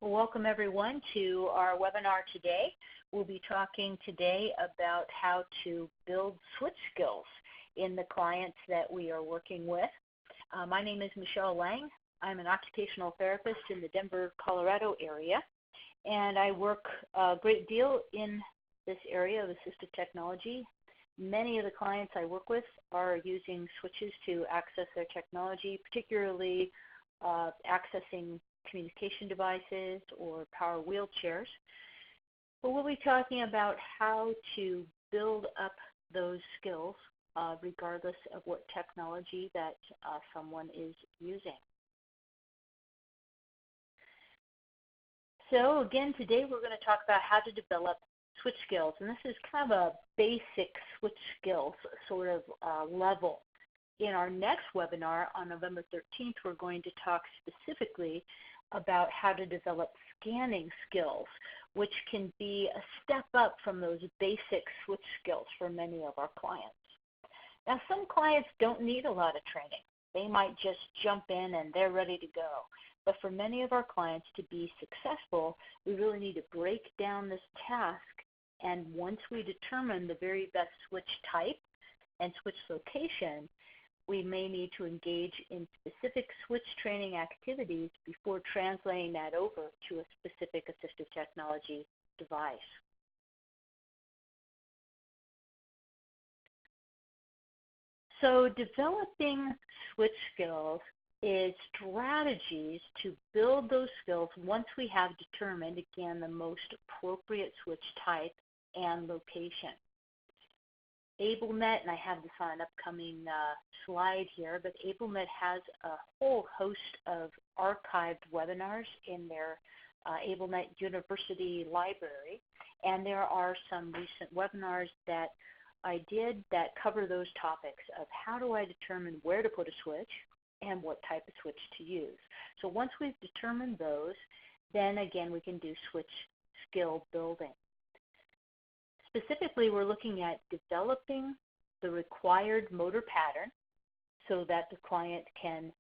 Well, welcome everyone to our webinar today. We'll be talking today about how to build switch skills in the clients that we are working with. My name is Michelle Lange. I'm an occupational therapist in the Denver, Colorado area, and I work a great deal in this area of assistive technology. Many of the clients I work with are using switches to access their technology, particularly accessing communication devices or power wheelchairs. But we'll be talking about how to build up those skills regardless of what technology that someone is using. So again, today we're going to talk about how to develop switch skills, and this is kind of a basic switch skills sort of level. In our next webinar on November 13th, we're going to talk specifically about how to develop scanning skills, which can be a step up from those basic switch skills for many of our clients. Now, some clients don't need a lot of training. They might just jump in and they're ready to go. But for many of our clients to be successful, we really need to break down this task. And once we determine the very best switch type and switch location, we may need to engage in specific switch training activities before translating that over to a specific assistive technology device. So developing switch skills is strategies to build those skills once we have determined, again, the most appropriate switch type and location. ABDA, and I have this on an upcoming slide here, but ABDA has a whole host of archived webinars in their ABDA University library, and there are some recent webinars that I did that cover those topics of how do I determine where to put a switch and what type of switch to use. So once we've determined those, then again we can do switch skill building. Specifically, we're looking at developing the required motor pattern so that the client can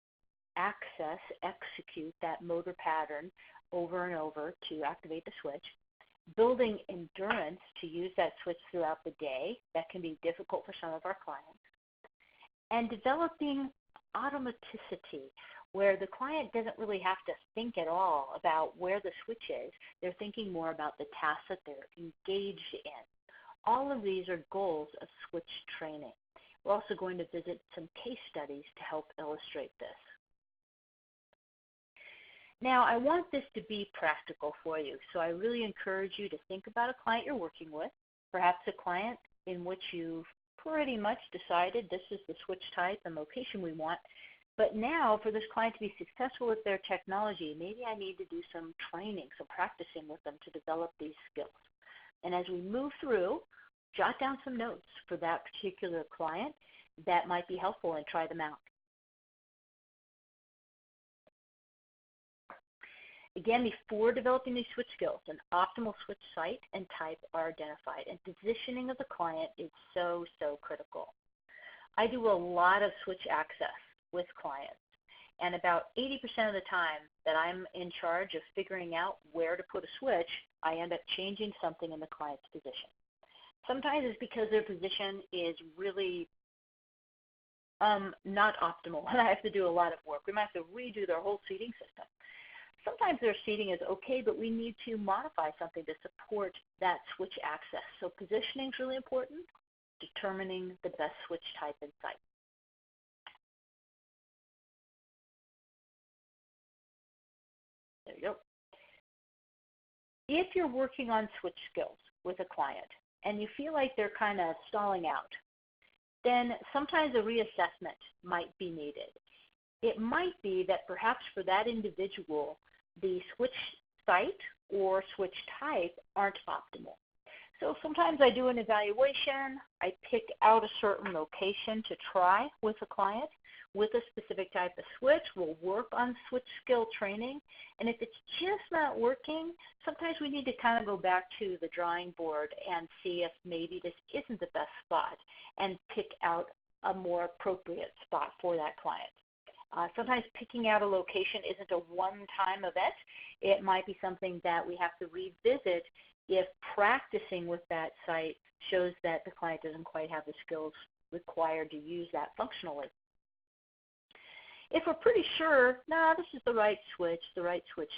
execute that motor pattern over and over to activate the switch, building endurance to use that switch throughout the day. That can be difficult for some of our clients, and developing automaticity, where the client doesn't really have to think at all about where the switch is. They're thinking more about the tasks that they're engaged in. All of these are goals of switch training. We're also going to visit some case studies to help illustrate this. Now, I want this to be practical for you, so I really encourage you to think about a client you're working with, perhaps a client in which you've pretty much decided this is the switch type and location we want, but now for this client to be successful with their technology, maybe I need to do some training, some practicing with them to develop these skills. And as we move through, jot down some notes for that particular client that might be helpful and try them out. Again, before developing these switch skills, an optimal switch site and type are identified, and positioning of the client is so critical. I do a lot of switch access with clients, and about 80% of the time that I'm in charge of figuring out where to put a switch, I end up changing something in the client's position. Sometimes it's because their position is really not optimal, and I have to do a lot of work. We might have to redo their whole seating system. Sometimes their seating is okay, but we need to modify something to support that switch access. So positioning is really important, determining the best switch type and site. There you go. If you're working on switch skills with a client and you feel like they're kind of stalling out, then sometimes a reassessment might be needed. It might be that perhaps for that individual, the switch site or switch type aren't optimal. So sometimes I do an evaluation, I pick out a certain location to try with a client with a specific type of switch. We'll work on switch skill training, and if it's just not working, sometimes we need to kind of go back to the drawing board and see if maybe this isn't the best spot and pick out a more appropriate spot for that client. Sometimes picking out a location isn't a one-time event. It might be something that we have to revisit if practicing with that site shows that the client doesn't quite have the skills required to use that functionally. If we're pretty sure, this is the right switch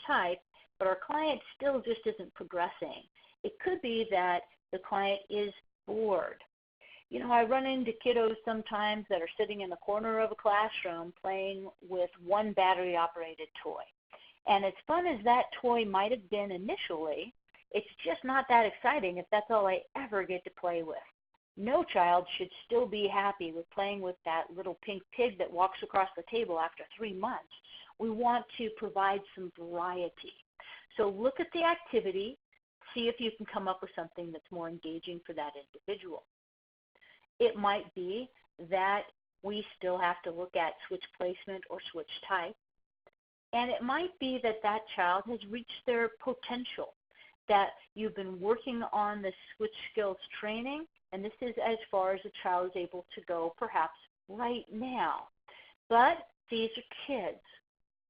type, but our client still just isn't progressing, it could be that the client is bored. You know, I run into kiddos sometimes that are sitting in the corner of a classroom playing with one battery-operated toy. And as fun as that toy might have been initially, it's just not that exciting if that's all I ever get to play with. No child should still be happy with playing with that little pink pig that walks across the table after 3 months. We want to provide some variety. So look at the activity, see if you can come up with something that's more engaging for that individual. It might be that we still have to look at switch placement or switch type. And it might be that that child has reached their potential, that you've been working on the switch skills training, and this is as far as the child is able to go perhaps right now. But these are kids.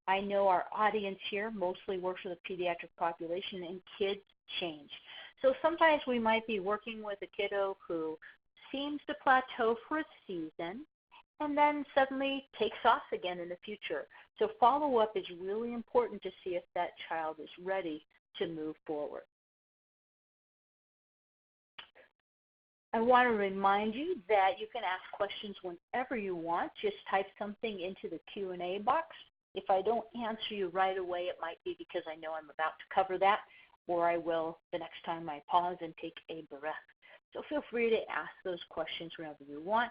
I know our audience here mostly works with a pediatric population, and kids change. So sometimes we might be working with a kiddo who seems to plateau for a season and then suddenly takes off again in the future. So follow-up is really important to see if that child is ready to move forward. I want to remind you that you can ask questions whenever you want. Just type something into the Q&A box. If I don't answer you right away, it might be because I know I'm about to cover that, or I will the next time I pause and take a breath. So feel free to ask those questions whenever you want.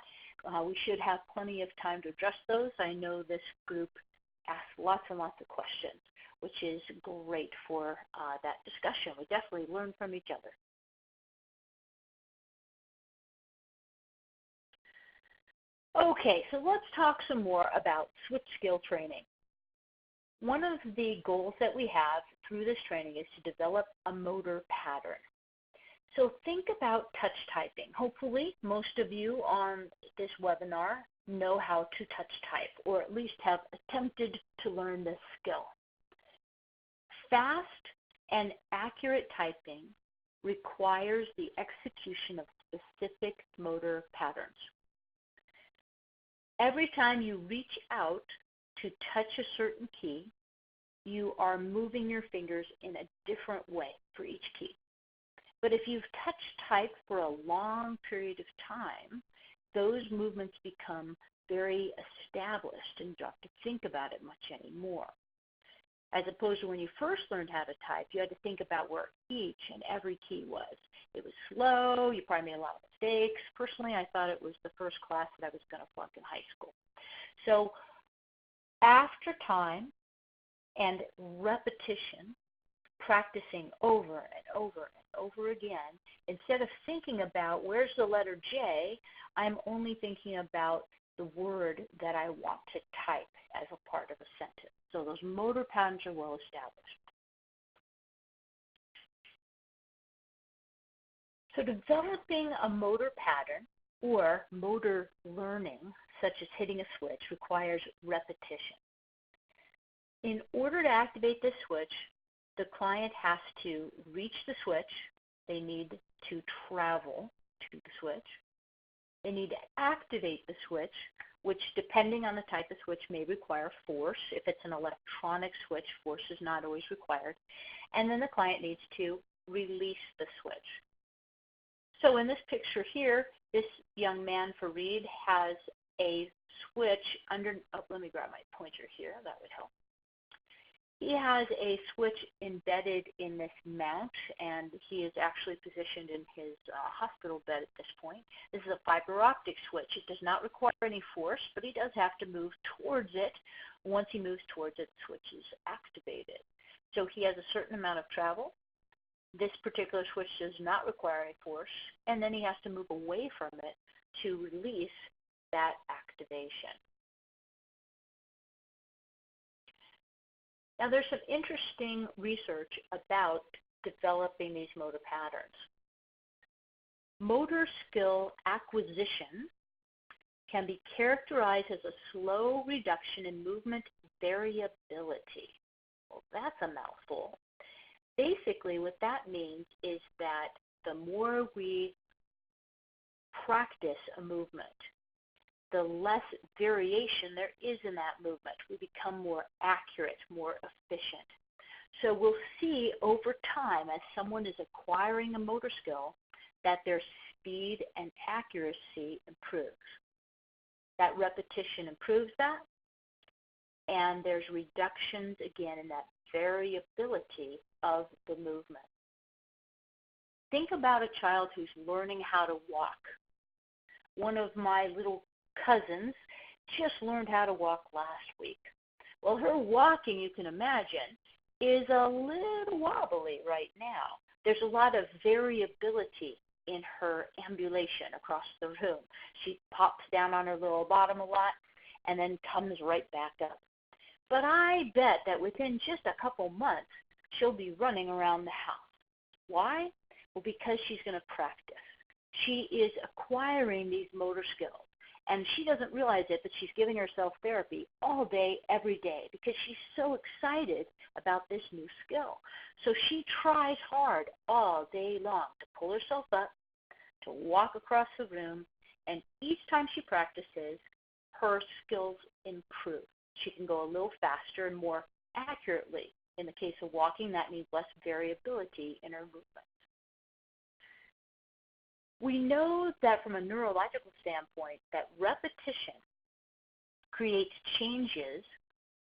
We should have plenty of time to address those. I know this group asks lots and lots of questions, which is great for that discussion. We definitely learn from each other. Okay, so let's talk some more about switch skill training. One of the goals that we have through this training is to develop a motor pattern. So think about touch typing. Hopefully, most of you on this webinar know how to touch type, or at least have attempted to learn this skill. Fast and accurate typing requires the execution of specific motor patterns. Every time you reach out to touch a certain key, you are moving your fingers in a different way for each key. But if you've touched type for a long period of time, those movements become very established and you don't have to think about it much anymore. As opposed to when you first learned how to type, you had to think about where each and every key was. It was slow, you probably made a lot of mistakes. Personally, I thought it was the first class that I was going to flunk in high school. So after time and repetition, practicing over and over and over again, instead of thinking about where's the letter J, I'm only thinking about the word that I want to type as a part of a sentence. So those motor patterns are well established. So developing a motor pattern or motor learning, such as hitting a switch, requires repetition. In order to activate this switch, the client has to reach the switch. They need to travel to the switch. They need to activate the switch, which, depending on the type of switch, may require force. If it's an electronic switch, force is not always required. And then the client needs to release the switch. So in this picture here, this young man for Reed has a switch under, let me grab my pointer here, that would help. He has a switch embedded in this mount, and he is actually positioned in his hospital bed at this point. This is a fiber optic switch. It does not require any force, but he does have to move towards it. Once he moves towards it, the switch is activated. So he has a certain amount of travel. This particular switch does not require any force, and then he has to move away from it to release that activation. Now, there's some interesting research about developing these motor patterns. Motor skill acquisition can be characterized as a slow reduction in movement variability. Well, that's a mouthful. Basically, what that means is that the more we practice a movement, the less variation there is in that movement. We become more accurate, more efficient. So we'll see over time, as someone is acquiring a motor skill, that their speed and accuracy improves. That repetition improves that, and there's reductions again in that variability of the movement. Think about a child who's learning how to walk. One of my little cousins just learned how to walk last week. Well, her walking, you can imagine, is a little wobbly right now. There's a lot of variability in her ambulation across the room. She pops down on her little bottom a lot and then comes right back up. But I bet that within just a couple months, she'll be running around the house. Why? Well, because she's going to practice. She is acquiring these motor skills. And she doesn't realize it, but she's giving herself therapy all day, every day, because she's so excited about this new skill. So she tries hard all day long to pull herself up, to walk across the room, and each time she practices, her skills improve. She can go a little faster and more accurately. In the case of walking, that means less variability in her movement. We know that from a neurological standpoint that repetition creates changes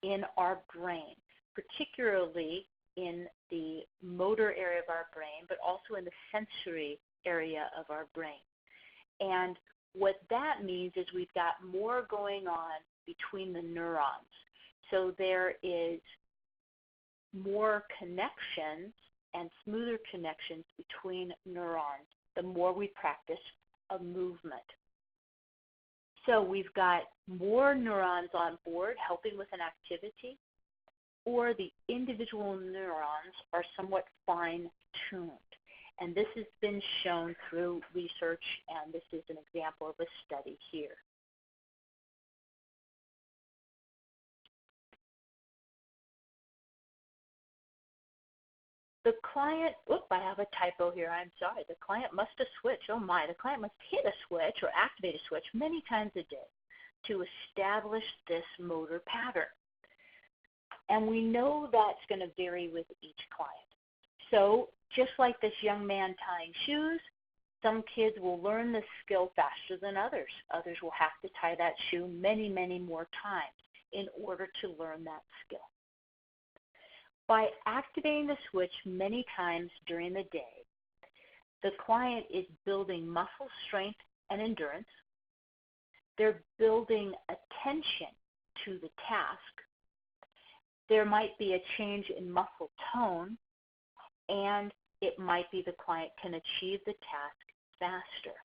in our brain, particularly in the motor area of our brain, but also in the sensory area of our brain. And what that means is we've got more going on between the neurons. So there is more connections and smoother connections between neurons the more we practice a movement. So we've got more neurons on board helping with an activity, or the individual neurons are somewhat fine-tuned. And this has been shown through research, and this is an example of a study here. The client, I have a typo here, I'm sorry. The client must have switched, the client must hit a switch or activate a switch many times a day to establish this motor pattern. And we know that's going to vary with each client. So just like this young man tying shoes, some kids will learn this skill faster than others. Others will have to tie that shoe many, many more times in order to learn that skill. By activating the switch many times during the day, the client is building muscle strength and endurance. They're building attention to the task. There might be a change in muscle tone, and it might be the client can achieve the task faster.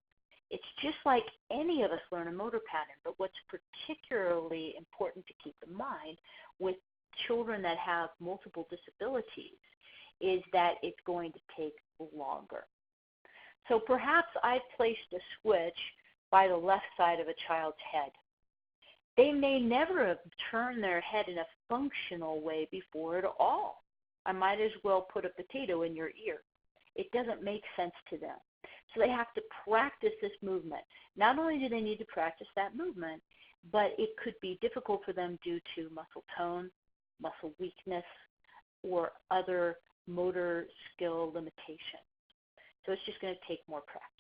It's just like any of us learn a motor pattern, but what's particularly important to keep in mind with children that have multiple disabilities is that it's going to take longer. So perhaps I've placed a switch by the left side of a child's head. They may never have turned their head in a functional way before at all. I might as well put a potato in your ear. It doesn't make sense to them. So they have to practice this movement. Not only do they need to practice that movement, but it could be difficult for them due to muscle tone, muscle weakness, or other motor skill limitations. So it's just going to take more practice.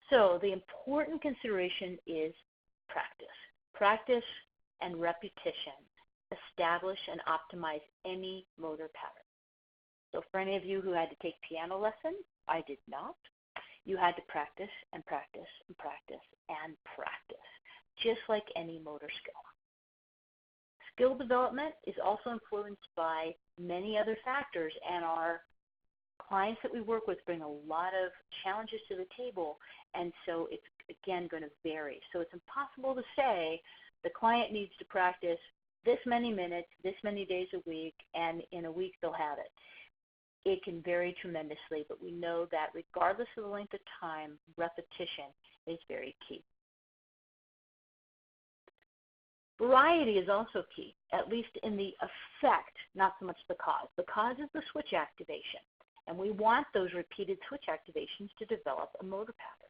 So the important consideration is practice. Practice and repetition establish and optimize any motor pattern. So for any of you who had to take piano lessons, I did not. You had to practice and practice and practice and practice, just like any motor skill. Skill development is also influenced by many other factors, and our clients that we work with bring a lot of challenges to the table, and so it's, again, going to vary. So it's impossible to say the client needs to practice this many minutes, this many days a week, and in a week they'll have it. It can vary tremendously, but we know that regardless of the length of time, repetition is very key. Variety is also key, at least in the effect, not so much the cause. The cause is the switch activation, and we want those repeated switch activations to develop a motor pattern.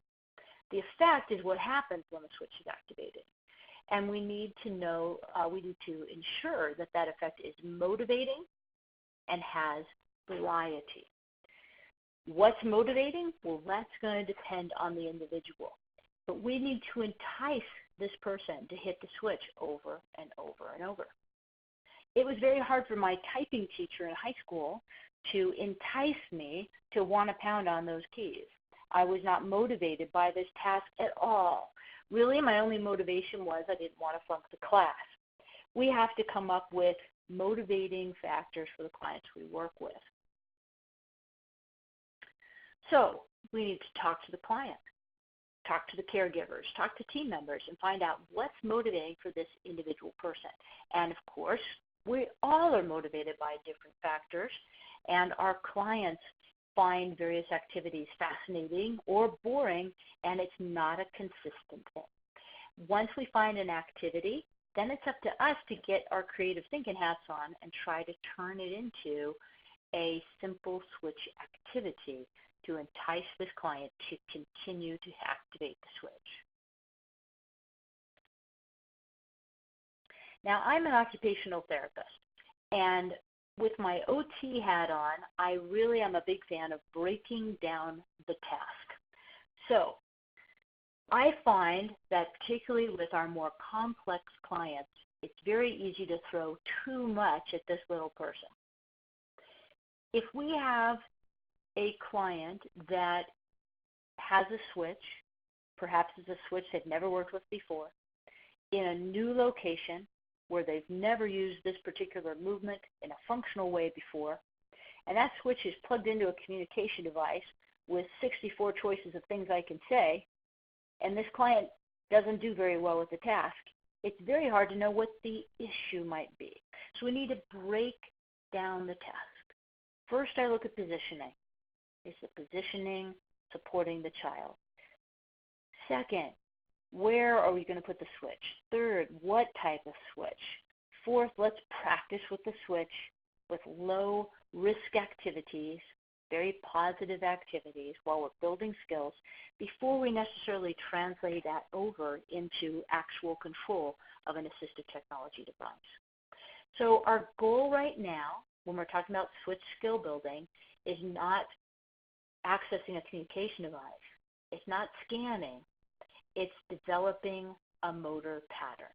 The effect is what happens when the switch is activated, and we need to ensure that that effect is motivating and has variety. What's motivating? Well, that's going to depend on the individual. But we need to entice this person to hit the switch over and over and over. It was very hard for my typing teacher in high school to entice me to want to pound on those keys. I was not motivated by this task at all. Really, my only motivation was I didn't want to flunk the class. We have to come up with motivating factors for the clients we work with. So we need to talk to the client, talk to the caregivers, talk to team members, and find out what's motivating for this individual person. And of course, we all are motivated by different factors, and our clients find various activities fascinating or boring, and it's not a consistent thing. Once we find an activity, then it's up to us to get our creative thinking hats on and try to turn it into a simple switch activity to entice this client to continue to activate the switch. Now, I'm an occupational therapist, and with my OT hat on, I really am a big fan of breaking down the task. So I find that particularly with our more complex clients, it's very easy to throw too much at this little person. If we have a client that has a switch, perhaps it's a switch they've never worked with before, in a new location where they've never used this particular movement in a functional way before, and that switch is plugged into a communication device with 64 choices of things I can say, and this client doesn't do very well with the task, it's very hard to know what the issue might be. So we need to break down the task. First, I look at positioning. Is the positioning supporting the child? Second, where are we going to put the switch? Third, what type of switch? Fourth, let's practice with the switch with low risk activities, very positive activities while we're building skills before we necessarily translate that over into actual control of an assistive technology device. So our goal right now, when we're talking about switch skill building, is not accessing a communication device. It's not scanning. It's developing a motor pattern.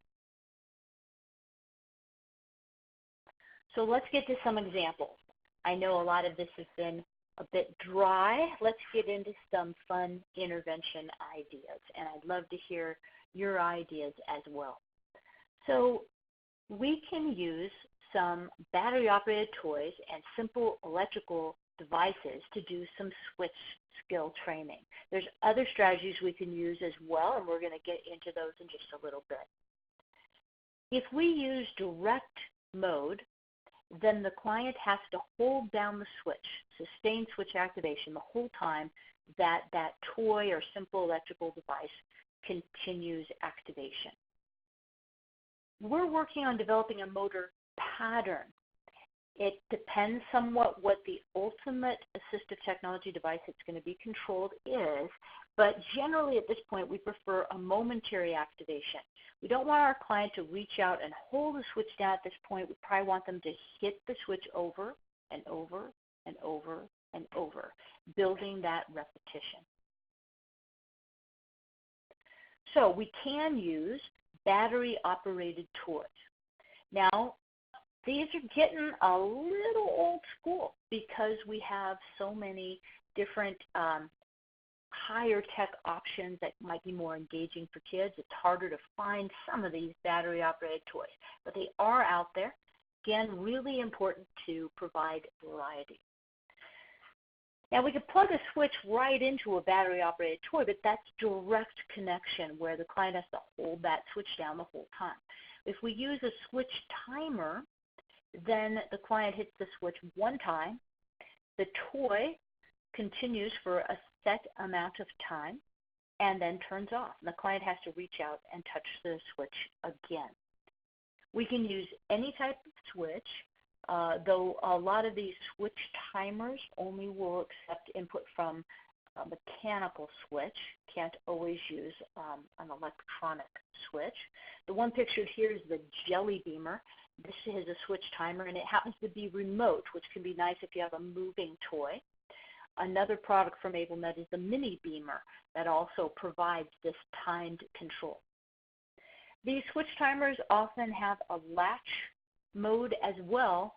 So let's get to some examples. I know a lot of this has been a bit dry. Let's get into some fun intervention ideas, and I'd love to hear your ideas as well. So we can use some battery-operated toys and simple electrical devices to do some switch skill training. There's other strategies we can use as well, and we're going to get into those in just a little bit. If we use direct mode, then the client has to hold down the switch, sustain switch activation the whole time that that toy or simple electrical device continues activation. We're working on developing a motor pattern. It depends somewhat what the ultimate assistive technology device that's going to be controlled is, but generally at this point we prefer a momentary activation. We don't want our client to reach out and hold the switch down at this point. We probably want them to hit the switch over and over and over and over, building that repetition. So we can use battery-operated toys. Now, these are getting a little old school because we have so many different higher tech options that might be more engaging for kids. It's harder to find some of these battery-operated toys, but they are out there. Again, really important to provide variety. Now, we could plug a switch right into a battery-operated toy, but that's direct connection where the client has to hold that switch down the whole time. If we use a switch timer, then the client hits the switch one time, The toy continues for a set amount of time and then turns off. And the client has to reach out and touch the switch again. We can use any type of switch, though a lot of these switch timers only will accept input from a mechanical switch. Can't always use an electronic switch. The one pictured here is the Jelly Beamer. This is a switch timer, and it happens to be remote, which can be nice if you have a moving toy. Another product from ABDA is the Mini Beamer that also provides this timed control. These switch timers often have a latch mode as well.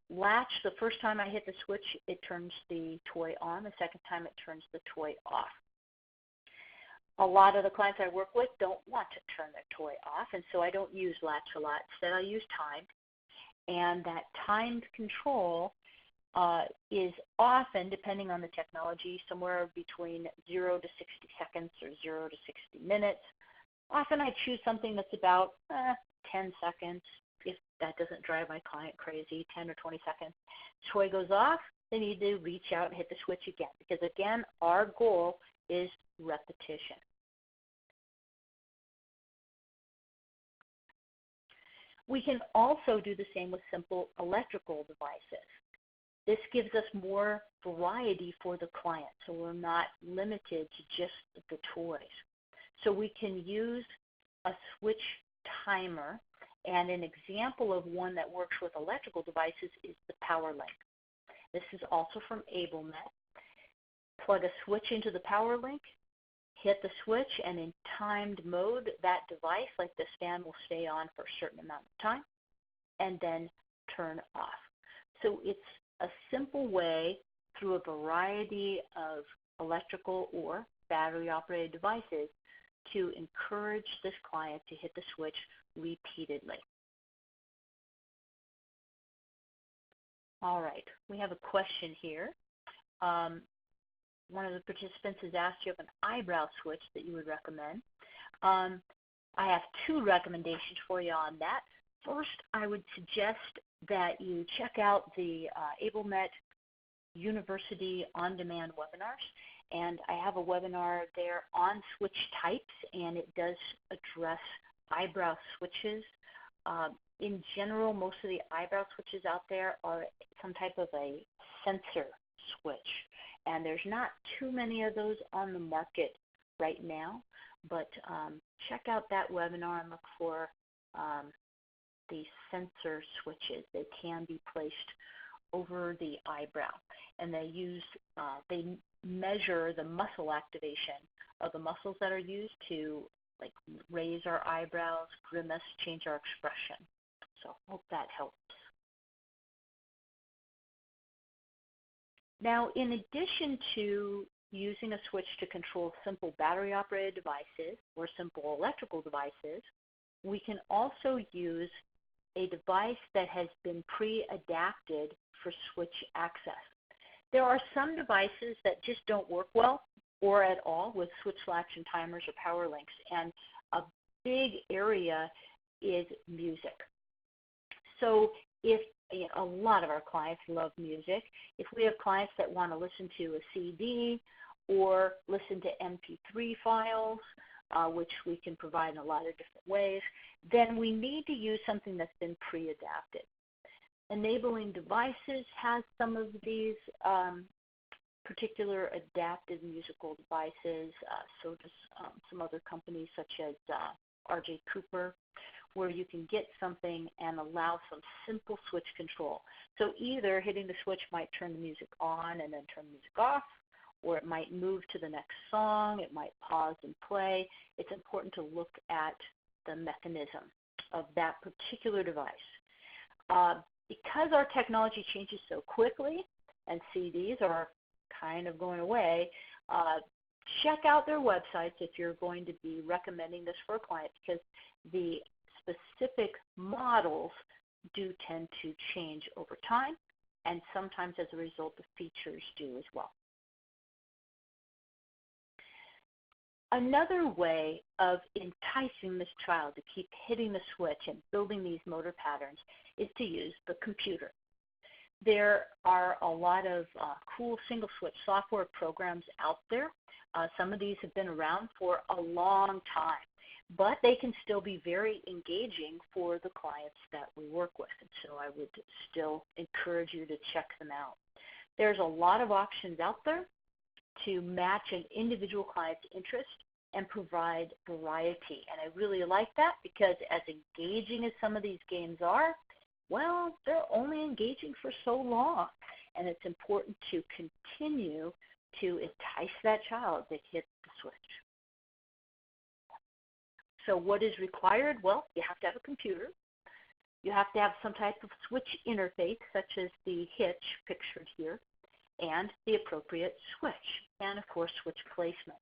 Latch, the first time I hit the switch, it turns the toy on. The second time, it turns the toy off. A lot of the clients I work with don't want to turn their toy off, and so I don't use latch a lot. Instead, I use timed. And that timed control is often, depending on the technology, somewhere between 0 to 60 seconds or 0 to 60 minutes. Often I choose something that's about 10 seconds, if that doesn't drive my client crazy, 10 or 20 seconds. Toy goes off, they need to reach out and hit the switch again, because again, our goal is repetition. We can also do the same with simple electrical devices. This gives us more variety for the client, so we're not limited to just the toys. So we can use a switch timer, and an example of one that works with electrical devices is the Power Link. This is also from ABDA. Plug a switch into the Power Link, hit the switch, and in timed mode, that device, like this fan, will stay on for a certain amount of time and then turn off. So it's a simple way through a variety of electrical or battery-operated devices to encourage this client to hit the switch repeatedly. All right, we have a question here. One of the participants has asked you have an eyebrow switch that you would recommend. I have two recommendations for you on that. First, I would suggest that you check out the ABLENet University on-demand webinars. And I have a webinar there on switch types, and it does address eyebrow switches. In general, most of the eyebrow switches out there are some type of a sensor switch. And there's not too many of those on the market right now, but check out that webinar and look for the sensor switches. They can be placed over the eyebrow, and they measure the muscle activation of the muscles that are used to like raise our eyebrows, grimace, change our expression. So hope that helps. Now, in addition to using a switch to control simple battery-operated devices or simple electrical devices, we can also use a device that has been pre-adapted for switch access. There are some devices that just don't work well or at all with switch latch and timers or power links, and a big area is music. So if a lot of our clients love music, if we have clients that want to listen to a CD or listen to MP3 files, which we can provide in a lot of different ways, then we need to use something that's been pre-adapted. Enabling Devices has some of these particular adapted musical devices, so does some other companies such as RJ Cooper, where you can get something and allow some simple switch control. So either hitting the switch might turn the music on and then turn the music off, or it might move to the next song, it might pause and play. It's important to look at the mechanism of that particular device. Because our technology changes so quickly and CDs are kind of going away, check out their websites if you're going to be recommending this for a client, because the specific models do tend to change over time, and sometimes as a result the features do as well. Another way of enticing this child to keep hitting the switch and building these motor patterns is to use the computer. There are a lot of cool single switch software programs out there. Some of these have been around for a long time, but they can still be very engaging for the clients that we work with. And so I would still encourage you to check them out. There's a lot of options out there to match an individual client's interest and provide variety. And I really like that because as engaging as some of these games are, well, they're only engaging for so long. And it's important to continue to entice that child to hit the switch. So what is required? Well, you have to have a computer. You have to have some type of switch interface, such as the hitch pictured here, and the appropriate switch, and of course, switch placement.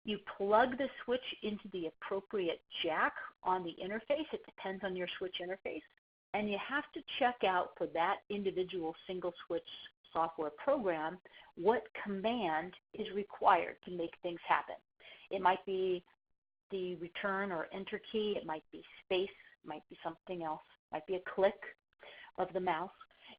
You plug the switch into the appropriate jack on the interface. It depends on your switch interface. And you have to check out for that individual single switch software program what command is required to make things happen. It might be the return or enter key. It might be space. It might be something else. It might be a click of the mouse.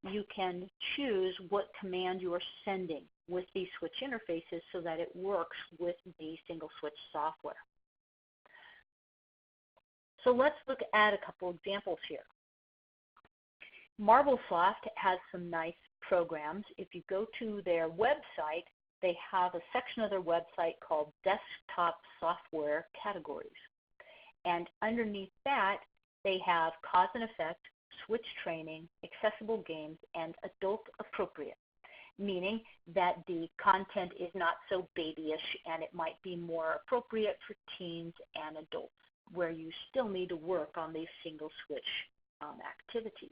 You can choose what command you are sending with these switch interfaces so that it works with the single switch software. So let's look at a couple examples here. Marblesoft has some nice programs. If you go to their website, they have a section of their website called Desktop Software Categories. And underneath that, they have cause and effect, switch training, accessible games, and adult appropriate, meaning that the content is not so babyish and it might be more appropriate for teens and adults, where you still need to work on these single switch activities.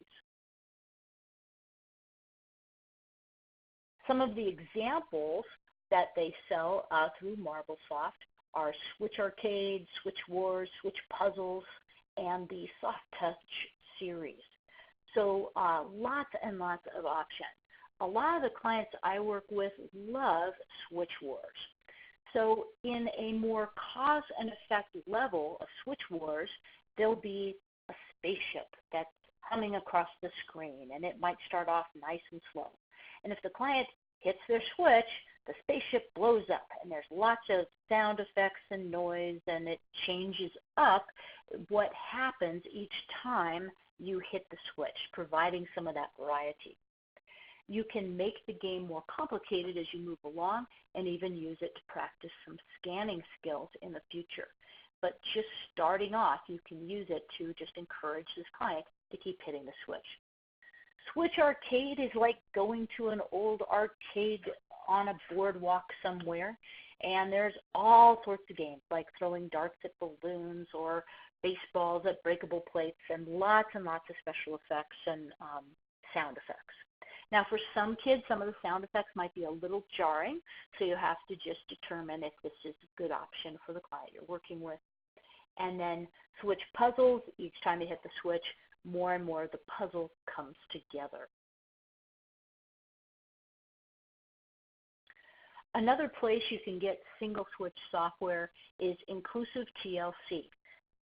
Some of the examples that they sell through Marblesoft are Switch Arcade, Switch Wars, Switch Puzzles, and the Soft Touch series. So lots and lots of options. A lot of the clients I work with love Switch Wars. So in a more cause and effect level of Switch Wars, there'll be a spaceship that's humming across the screen, and it might start off nice and slow. And if the client hits their switch, the spaceship blows up, and there's lots of sound effects and noise, and it changes up what happens each time you hit the switch, providing some of that variety. You can make the game more complicated as you move along and even use it to practice some scanning skills in the future. But just starting off, you can use it to just encourage this client to keep hitting the switch. Switch Arcade is like going to an old arcade on a boardwalk somewhere, and there's all sorts of games like throwing darts at balloons or baseballs at breakable plates, and lots of special effects and sound effects. Now, for some kids, some of the sound effects might be a little jarring, so you have to just determine if this is a good option for the client you're working with. And then switch puzzles. Each time you hit the switch, more and more the puzzle comes together. Another place you can get single switch software is Inclusive TLC.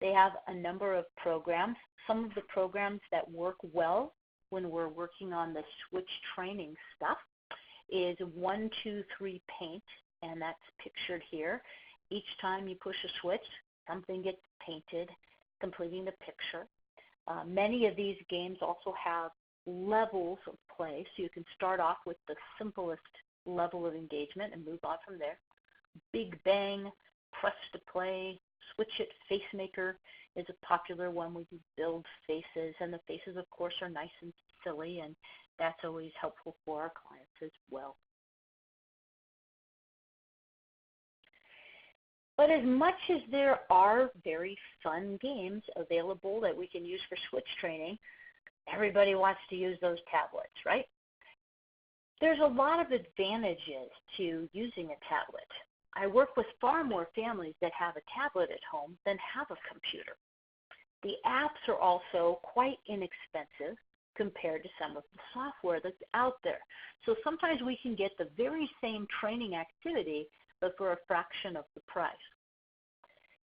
They have a number of programs. Some of the programs that work well when we're working on the switch training stuff is 1, 2, 3 Paint, and that's pictured here. Each time you push a switch, something gets painted, completing the picture. Many of these games also have levels of play, so you can start off with the simplest level of engagement and move on from there. Big Bang, Press to Play, Switch It Face Maker is a popular one where you build faces, and the faces, of course, are nice and silly, and that's always helpful for our clients as well. But as much as there are very fun games available that we can use for switch training, everybody wants to use those tablets, right? There's a lot of advantages to using a tablet. I work with far more families that have a tablet at home than have a computer. The apps are also quite inexpensive compared to some of the software that's out there. So sometimes we can get the very same training activity, but for a fraction of the price.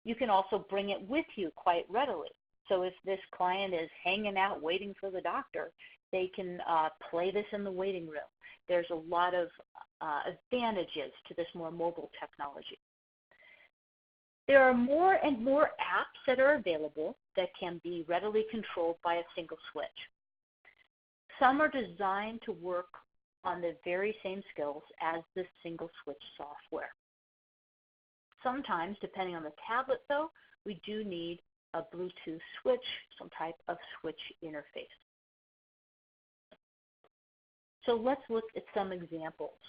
You can also bring it with you quite readily. So if this client is hanging out waiting for the doctor, They can play this in the waiting room. There's a lot of advantages to this more mobile technology. There are more and more apps that are available that can be readily controlled by a single switch. Some are designed to work on the very same skills as the single switch software. Sometimes, depending on the tablet though, we do need a Bluetooth switch, some type of switch interface. So let's look at some examples.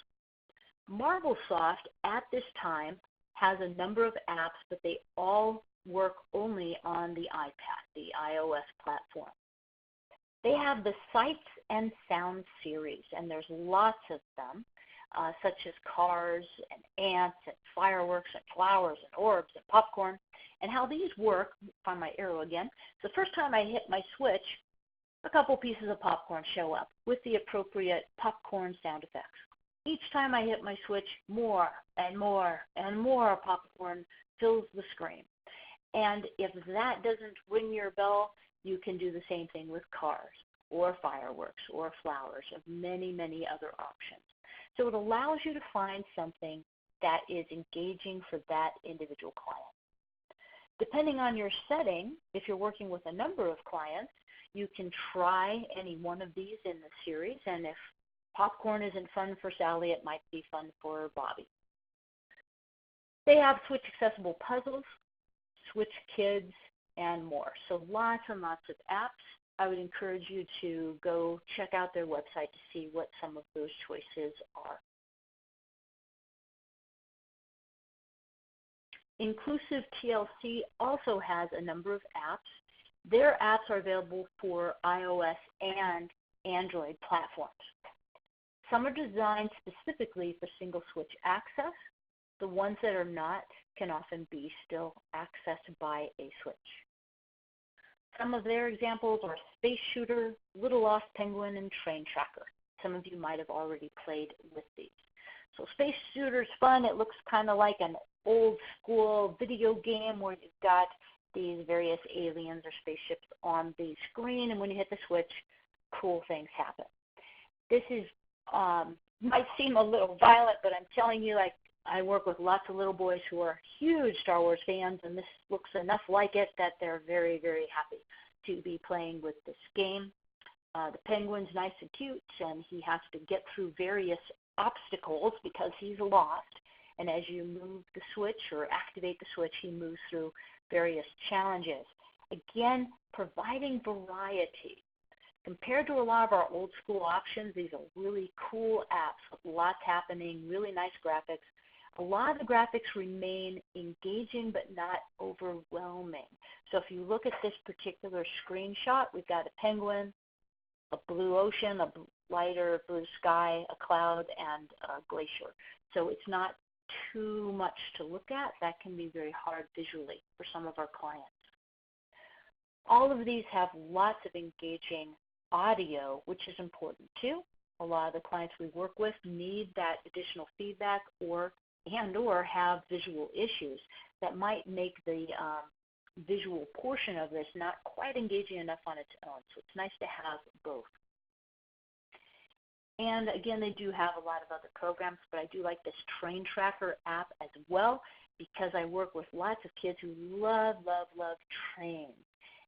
MarbleSoft at this time has a number of apps, but they all work only on the iPad, the iOS platform. They have the Sights and Sounds series, and there's lots of them, such as cars and ants and fireworks and flowers and orbs and popcorn. And how these work, find my arrow again, so the first time I hit my switch, a couple pieces of popcorn show up with the appropriate popcorn sound effects. Each time I hit my switch, more and more and more popcorn fills the screen. And if that doesn't ring your bell, you can do the same thing with cars or fireworks or flowers or many, many other options. So it allows you to find something that is engaging for that individual client. Depending on your setting, if you're working with a number of clients, you can try any one of these in the series, and if popcorn isn't fun for Sally, it might be fun for Bobby. They have Switch accessible puzzles, Switch Kids, and more. So lots and lots of apps. I would encourage you to go check out their website to see what some of those choices are. Inclusive TLC also has a number of apps. Their apps are available for iOS and Android platforms. Some are designed specifically for single switch access. The ones that are not can often be still accessed by a switch. Some of their examples are Space Shooter, Little Lost Penguin, and Train Tracker. Some of you might have already played with these. So Space Shooter's fun. It looks kind of like an old school video game where you've got these various aliens or spaceships on the screen, and when you hit the switch, cool things happen. This is might seem a little violent, but I'm telling you, like, I work with lots of little boys who are huge Star Wars fans, and this looks enough like it that they're very, very happy to be playing with this game. The penguin's nice and cute, and he has to get through various obstacles because he's lost. And as you move the switch or activate the switch, he moves through various challenges. Again, providing variety. Compared to a lot of our old school options, these are really cool apps with lots happening, really nice graphics. A lot of the graphics remain engaging but not overwhelming. So if you look at this particular screenshot, we've got a penguin, a blue ocean, a lighter blue sky, a cloud, and a glacier. So it's not too much to look at. That can be very hard visually for some of our clients. All of these have lots of engaging audio, which is important too. A lot of the clients we work with need that additional feedback or have visual issues that might make the visual portion of this not quite engaging enough on its own. So it's nice to have both. And again, they do have a lot of other programs, but I do like this Train Tracker app as well because I work with lots of kids who love, love, love trains.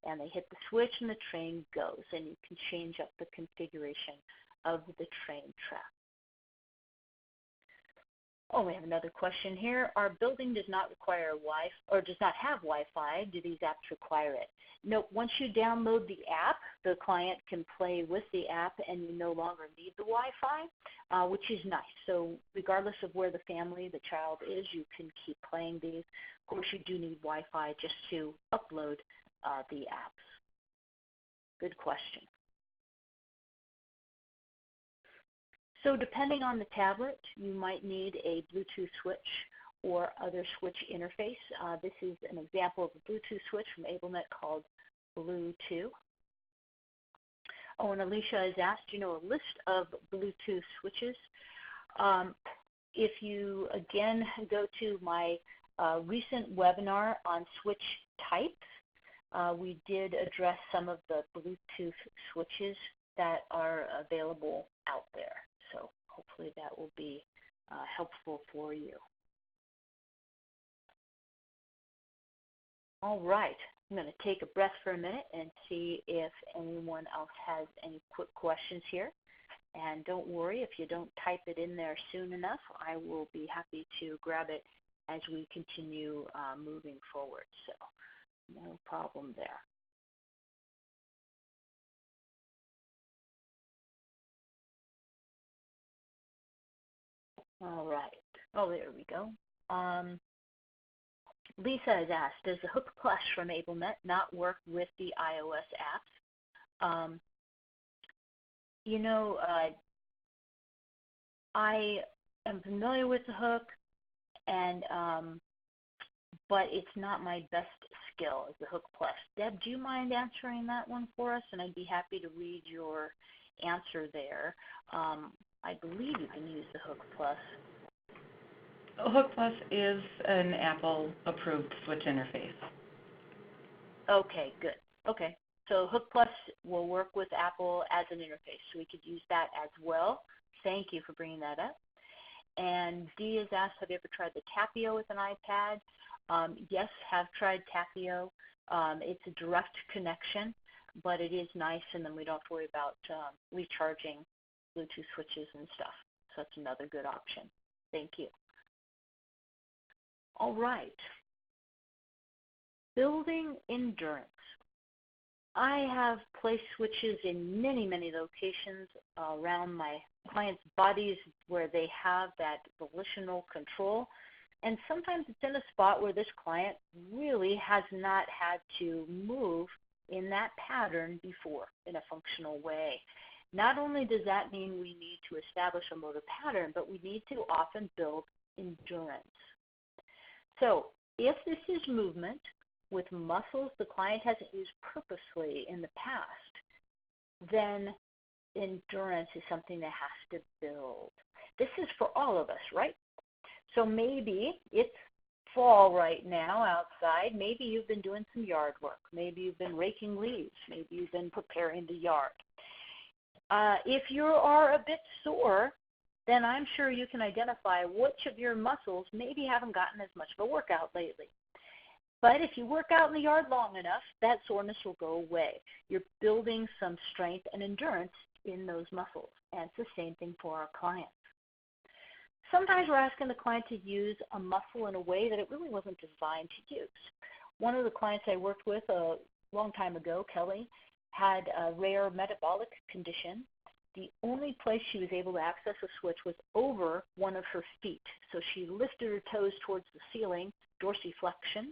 And they hit the switch and the train goes, and you can change up the configuration of the train track. Oh, we have another question here. Our building does not require Wi-Fi, or does not have Wi-Fi. Do these apps require it? No, once you download the app, the client can play with the app and you no longer need the Wi-Fi, which is nice. So regardless of where the family, the child is, you can keep playing these. Of course, you do need Wi-Fi just to upload the apps. Good question. So depending on the tablet, you might need a Bluetooth switch or other switch interface. This is an example of a Bluetooth switch from ABLEnet called Blue2. Oh, and Alicia has asked, a list of Bluetooth switches. If you, again, go to my recent webinar on switch types, we did address some of the Bluetooth switches that are available out there. So hopefully that will be helpful for you. All right, I'm going to take a breath for a minute and see if anyone else has any quick questions here. And don't worry, if you don't type it in there soon enough, I will be happy to grab it as we continue moving forward. So no problem there. All right. Oh, there we go. Lisa has asked, does the Hook Plus from AbleNet not work with the iOS apps? You know, I am familiar with the Hook, and but it's not my best skill as the Hook Plus. Deb, do you mind answering that one for us? And I'd be happy to read your answer there. I believe you can use the Hook Plus. Hook Plus is an Apple-approved switch interface. Okay, good. Okay, so Hook Plus will work with Apple as an interface, so we could use that as well. Thank you for bringing that up. And Dee has asked, have you ever tried the Tapio with an iPad? Yes, have tried Tapio. It's a direct connection, but it is nice, and then we don't have to worry about recharging Bluetooth switches and stuff. So that's another good option. Thank you. All right. Building endurance. I have placed switches in many, many locations around my clients' bodies where they have that volitional control. And sometimes it's in a spot where this client really has not had to move in that pattern before in a functional way. Not only does that mean we need to establish a motor pattern, but we need to often build endurance. So if this is movement with muscles the client hasn't used purposely in the past, then endurance is something that has to build. This is for all of us, right? So maybe it's fall right now outside. Maybe you've been doing some yard work. Maybe you've been raking leaves. Maybe you've been preparing the yard. If you are a bit sore, then I'm sure you can identify which of your muscles maybe haven't gotten as much of a workout lately. But if you work out in the yard long enough, that soreness will go away. You're building some strength and endurance in those muscles. And it's the same thing for our clients. Sometimes we're asking the client to use a muscle in a way that it really wasn't designed to use. One of the clients I worked with a long time ago, Kelly, had a rare metabolic condition. The only place she was able to access a switch was over one of her feet. So she lifted her toes towards the ceiling, dorsiflexion,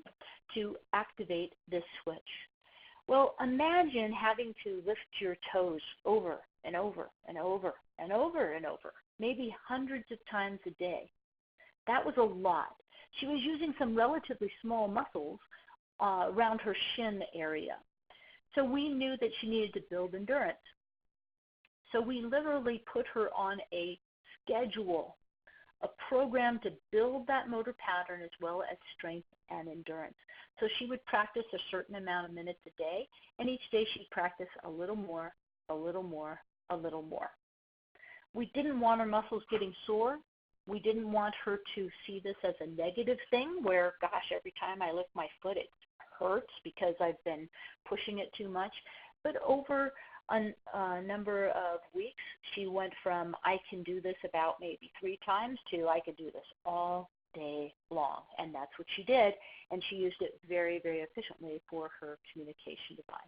to activate this switch. Well, imagine having to lift your toes over and over and over and over and over, maybe hundreds of times a day. That was a lot. She was using some relatively small muscles around her shin area. So we knew that she needed to build endurance. So we literally put her on a schedule, a program to build that motor pattern as well as strength and endurance. So she would practice a certain amount of minutes a day, and each day she'd practice a little more, a little more, a little more. We didn't want her muscles getting sore. We didn't want her to see this as a negative thing where, gosh, every time I lift my foot it hurts because I've been pushing it too much. But over a number of weeks, she went from I can do this about maybe 3 times to I can do this all day long. And that's what she did. And she used it very, very efficiently for her communication device.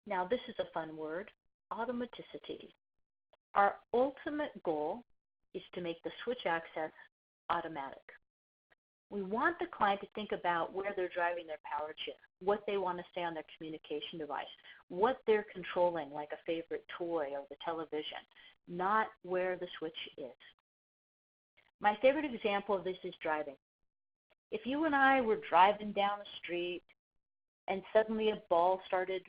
Now, this is a fun word, automaticity. Our ultimate goal is to make the switch access automatic. We want the client to think about where they're driving their power chair, what they want to say on their communication device, what they're controlling, like a favorite toy or the television, not where the switch is. My favorite example of this is driving. If you and I were driving down the street and suddenly a ball started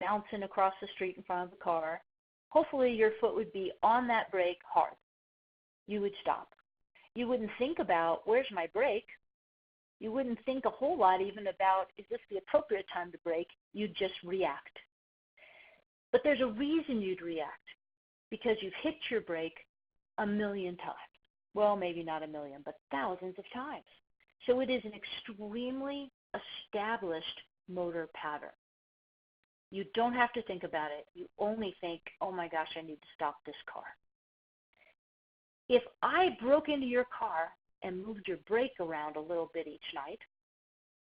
bouncing across the street in front of the car, hopefully your foot would be on that brake hard. You would stop. You wouldn't think about, where's my brake? You wouldn't think a whole lot even about, is this the appropriate time to brake? You'd just react. But there's a reason you'd react, because you've hit your brake a million times. Well, maybe not a million, but thousands of times. So it is an extremely established motor pattern. You don't have to think about it. You only think, oh my gosh, I need to stop this car. If I broke into your car and moved your brake around a little bit each night,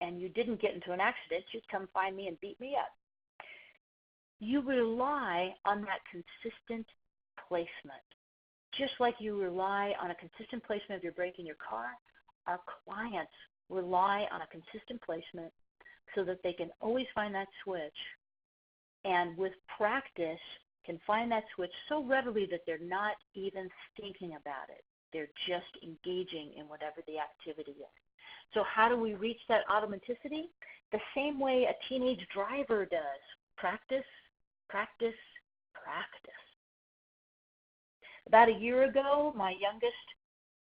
and you didn't get into an accident, you'd come find me and beat me up. You rely on that consistent placement. Just like you rely on a consistent placement of your brake in your car, our clients rely on a consistent placement so that they can always find that switch, and with practice can find that switch so readily that they're not even thinking about it. They're just engaging in whatever the activity is. So how do we reach that automaticity? The same way a teenage driver does. Practice, practice, practice. About a year ago, my youngest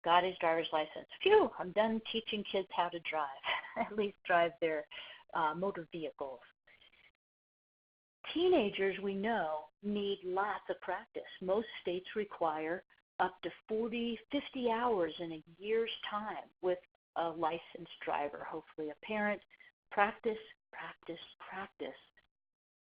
got his driver's license. Phew, I'm done teaching kids how to drive, at least drive their motor vehicles. Teenagers, we know, need lots of practice. Most states require up to 40, 50 hours in a year's time with a licensed driver, hopefully a parent. Practice, practice, practice.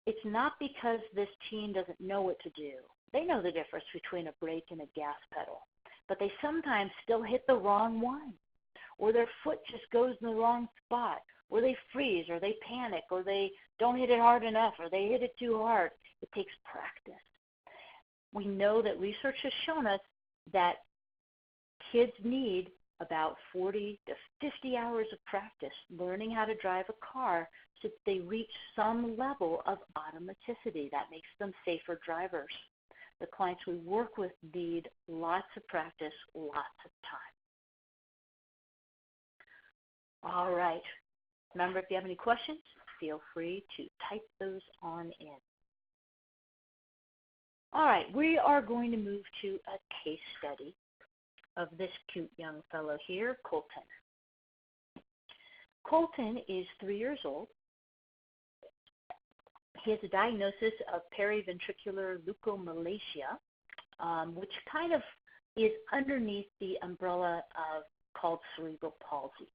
It's not because this teen doesn't know what to do. They know the difference between a brake and a gas pedal, but they sometimes still hit the wrong one, or their foot just goes in the wrong spot, or they freeze, or they panic, or they don't hit it hard enough, or they hit it too hard. It takes practice. We know that research has shown us that kids need about 40 to 50 hours of practice learning how to drive a car so that they reach some level of automaticity. That makes them safer drivers. The clients we work with need lots of practice, lots of time. All right. Remember, if you have any questions, feel free to type those on in. All right, we are going to move to a case study of this cute young fellow here, Colton. Colton is 3 years old. He has a diagnosis of periventricular leukomalacia, which kind of is underneath the umbrella of called cerebral palsy.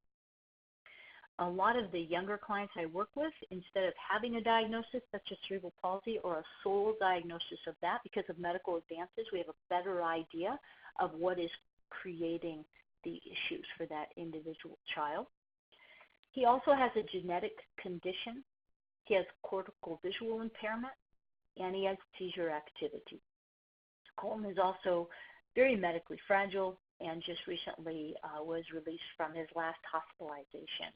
A lot of the younger clients I work with, instead of having a diagnosis such as cerebral palsy or a sole diagnosis of that, because of medical advances, we have a better idea of what is creating the issues for that individual child. He also has a genetic condition. He has cortical visual impairment, and he has seizure activity. Colton is also very medically fragile and just recently was released from his last hospitalization.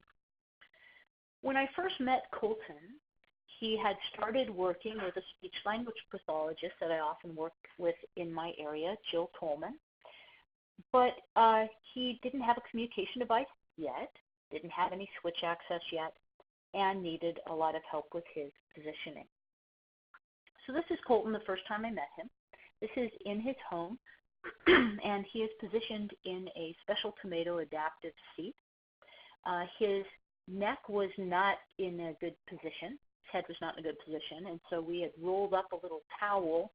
When I first met Colton, he had started working with a speech-language pathologist that I often work with in my area, Jill Tolman. But he didn't have a communication device yet, didn't have any switch access yet, and needed a lot of help with his positioning. So this is Colton the first time I met him. This is in his home, and he is positioned in a special tomato adaptive seat. His neck was not in a good position. His head was not in a good position, and so we had rolled up a little towel,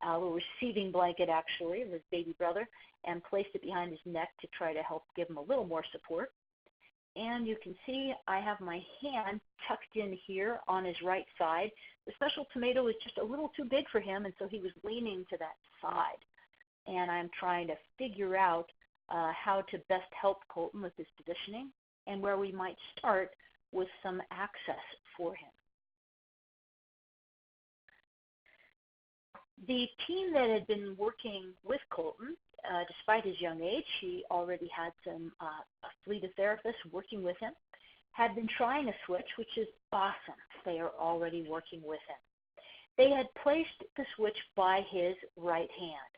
a little receiving blanket actually, of his baby brother, and placed it behind his neck to try to help give him a little more support. And you can see I have my hand tucked in here on his right side. The special tomato was just a little too big for him, and so he was leaning to that side. And I'm trying to figure out how to best help Colton with his positioning and where we might start with some access for him. The team that had been working with Colton, despite his young age, he already had a fleet of therapists working with him, had been trying a switch, which is awesome. They are already working with him. They had placed the switch by his right hand,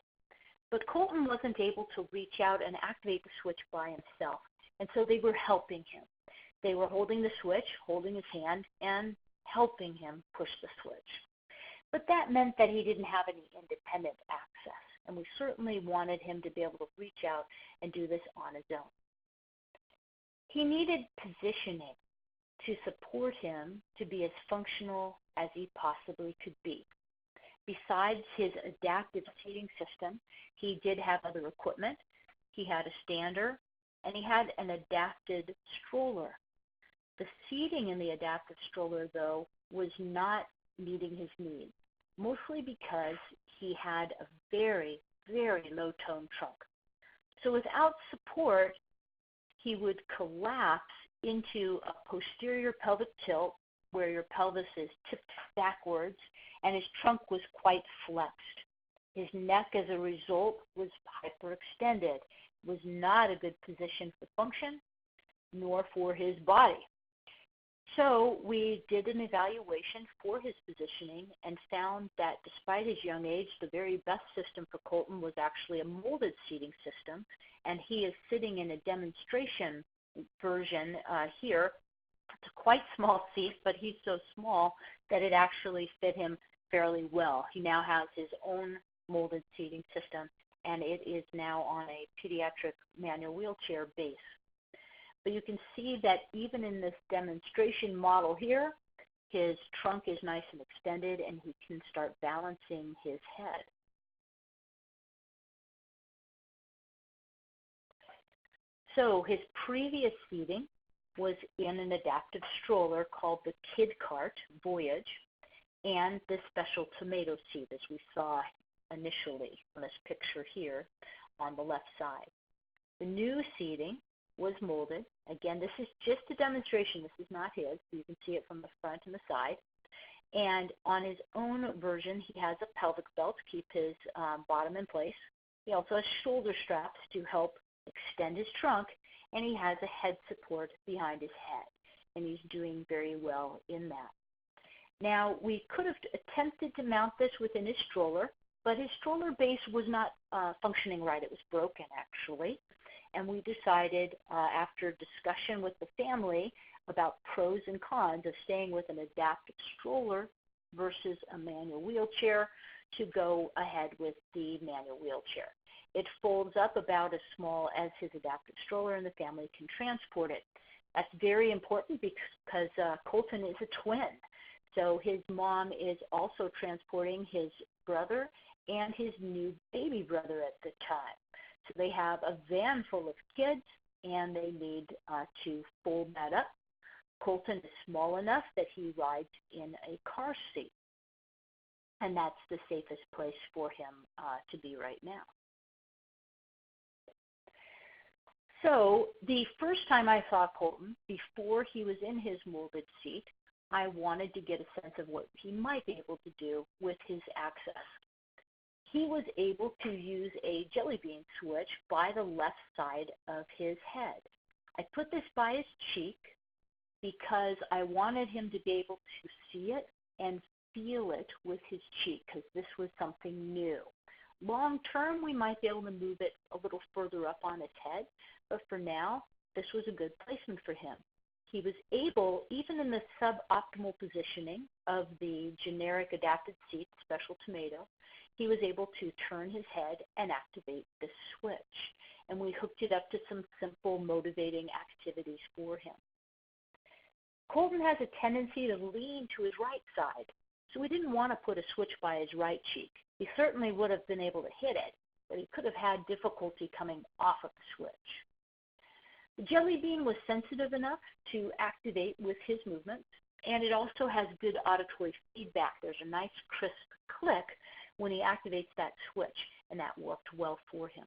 but Colton wasn't able to reach out and activate the switch by himself, and so they were helping him. They were holding the switch, holding his hand, and helping him push the switch. But that meant that he didn't have any independent access, and we certainly wanted him to be able to reach out and do this on his own. He needed positioning to support him to be as functional as he possibly could be. Besides his adaptive seating system, he did have other equipment. He had a stander, and he had an adapted stroller. The seating in the adaptive stroller, though, was not meeting his needs, mostly because he had a very, very low-tone trunk. So without support, he would collapse into a posterior pelvic tilt where your pelvis is tipped backwards and his trunk was quite flexed. His neck, as a result, was hyperextended. It was not a good position for function, nor for his body. So we did an evaluation for his positioning and found that despite his young age, the very best system for Colton was actually a molded seating system, and he is sitting in a demonstration version here. It's a quite small seat, but he's so small that it actually fit him fairly well. He now has his own molded seating system, and it is now on a pediatric manual wheelchair base. But you can see that even in this demonstration model here, his trunk is nice and extended, and he can start balancing his head. So his previous seating was in an adaptive stroller called the Kid Cart Voyage, and this special tomato seat, as we saw initially on this picture here on the left side. The new seating was molded. Again, this is just a demonstration. This is not his. So you can see it from the front and the side. And on his own version, he has a pelvic belt to keep his bottom in place. He also has shoulder straps to help extend his trunk, and he has a head support behind his head, and he's doing very well in that. Now, we could have attempted to mount this within his stroller, but his stroller base was not functioning right. It was broken, actually. And we decided, after discussion with the family about pros and cons of staying with an adaptive stroller versus a manual wheelchair, to go ahead with the manual wheelchair. It folds up about as small as his adaptive stroller, and the family can transport it. That's very important because Colton is a twin. So his mom is also transporting his brother and his new baby brother at the time. So they have a van full of kids, and they need to fold that up. Colton is small enough that he rides in a car seat, and that's the safest place for him to be right now. So the first time I saw Colton, before he was in his molded seat, I wanted to get a sense of what he might be able to do with his access. He was able to use a jelly bean switch by the left side of his head. I put this by his cheek because I wanted him to be able to see it and feel it with his cheek, because this was something new. Long term, we might be able to move it a little further up on his head, but for now, this was a good placement for him. He was able, even in the suboptimal positioning of the generic adapted seat, special tomato, he was able to turn his head and activate the switch. And we hooked it up to some simple motivating activities for him. Colton has a tendency to lean to his right side, so we didn't want to put a switch by his right cheek. He certainly would have been able to hit it, but he could have had difficulty coming off of the switch. The jelly bean was sensitive enough to activate with his movements, and it also has good auditory feedback. There's a nice crisp click when he activates that switch, and that worked well for him.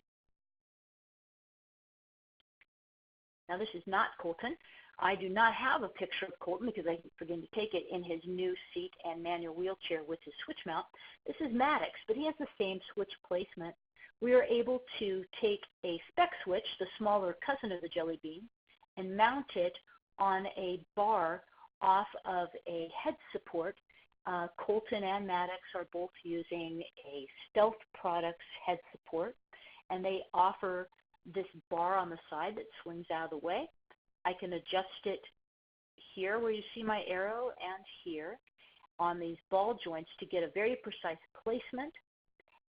Now, this is not Colton. I do not have a picture of Colton because I forgot to take it in his new seat and manual wheelchair with his switch mount. This is Maddox, but he has the same switch placement. We are able to take a spec switch, the smaller cousin of the jelly bean, and mount it on a bar off of a head support. Colton and Maddox are both using a Stealth Products head support, and they offer this bar on the side that swings out of the way. I can adjust it here where you see my arrow and here on these ball joints to get a very precise placement.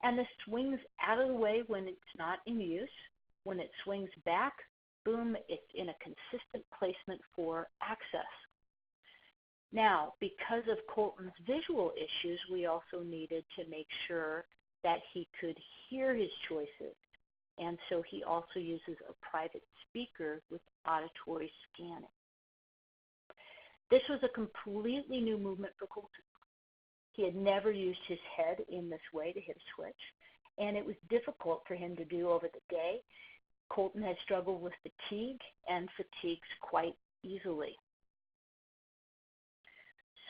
And this swings out of the way when it's not in use. When it swings back, boom, it's in a consistent placement for access. Now, because of Colton's visual issues, we also needed to make sure that he could hear his choices. And so he also uses a private speaker with auditory scanning. This was a completely new movement for Colton. He had never used his head in this way to hit a switch, and it was difficult for him to do over the day. Colton had struggled with fatigue and fatigues quite easily.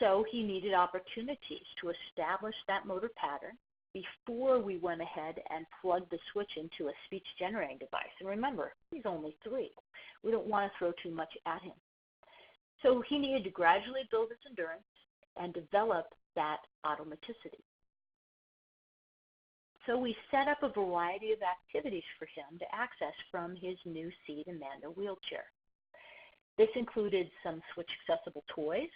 So he needed opportunities to establish that motor pattern before we went ahead and plugged the switch into a speech generating device. And remember, he's only 3. We don't want to throw too much at him. So he needed to gradually build his endurance and develop that automaticity. So we set up a variety of activities for him to access from his new seat and manual wheelchair. This included some switch accessible toys.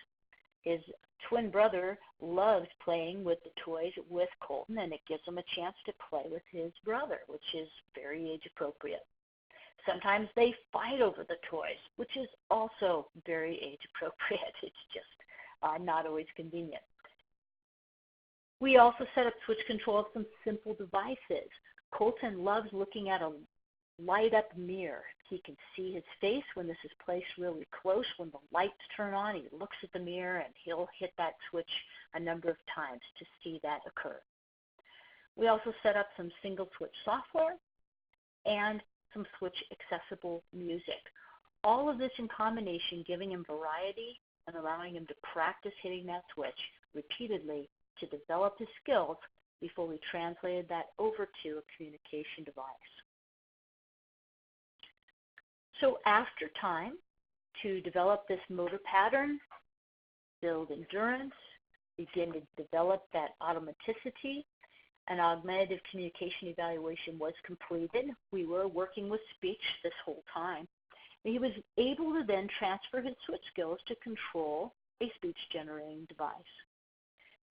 His twin brother loves playing with the toys with Colton, and it gives him a chance to play with his brother, which is very age appropriate. Sometimes they fight over the toys, which is also very age appropriate. It's just not always convenient. We also set up switch control of some simple devices. Colton loves looking at a light-up mirror. He can see his face when this is placed really close. When the lights turn on, he looks at the mirror and he'll hit that switch a number of times to see that occur. We also set up some single switch software and some switch accessible music. All of this in combination, giving him variety and allowing him to practice hitting that switch repeatedly to develop his skills before we translated that over to a communication device. So after time to develop this motor pattern, build endurance, begin to develop that automaticity, an augmentative communication evaluation was completed. We were working with speech this whole time. He was able to then transfer his switch skills to control a speech generating device.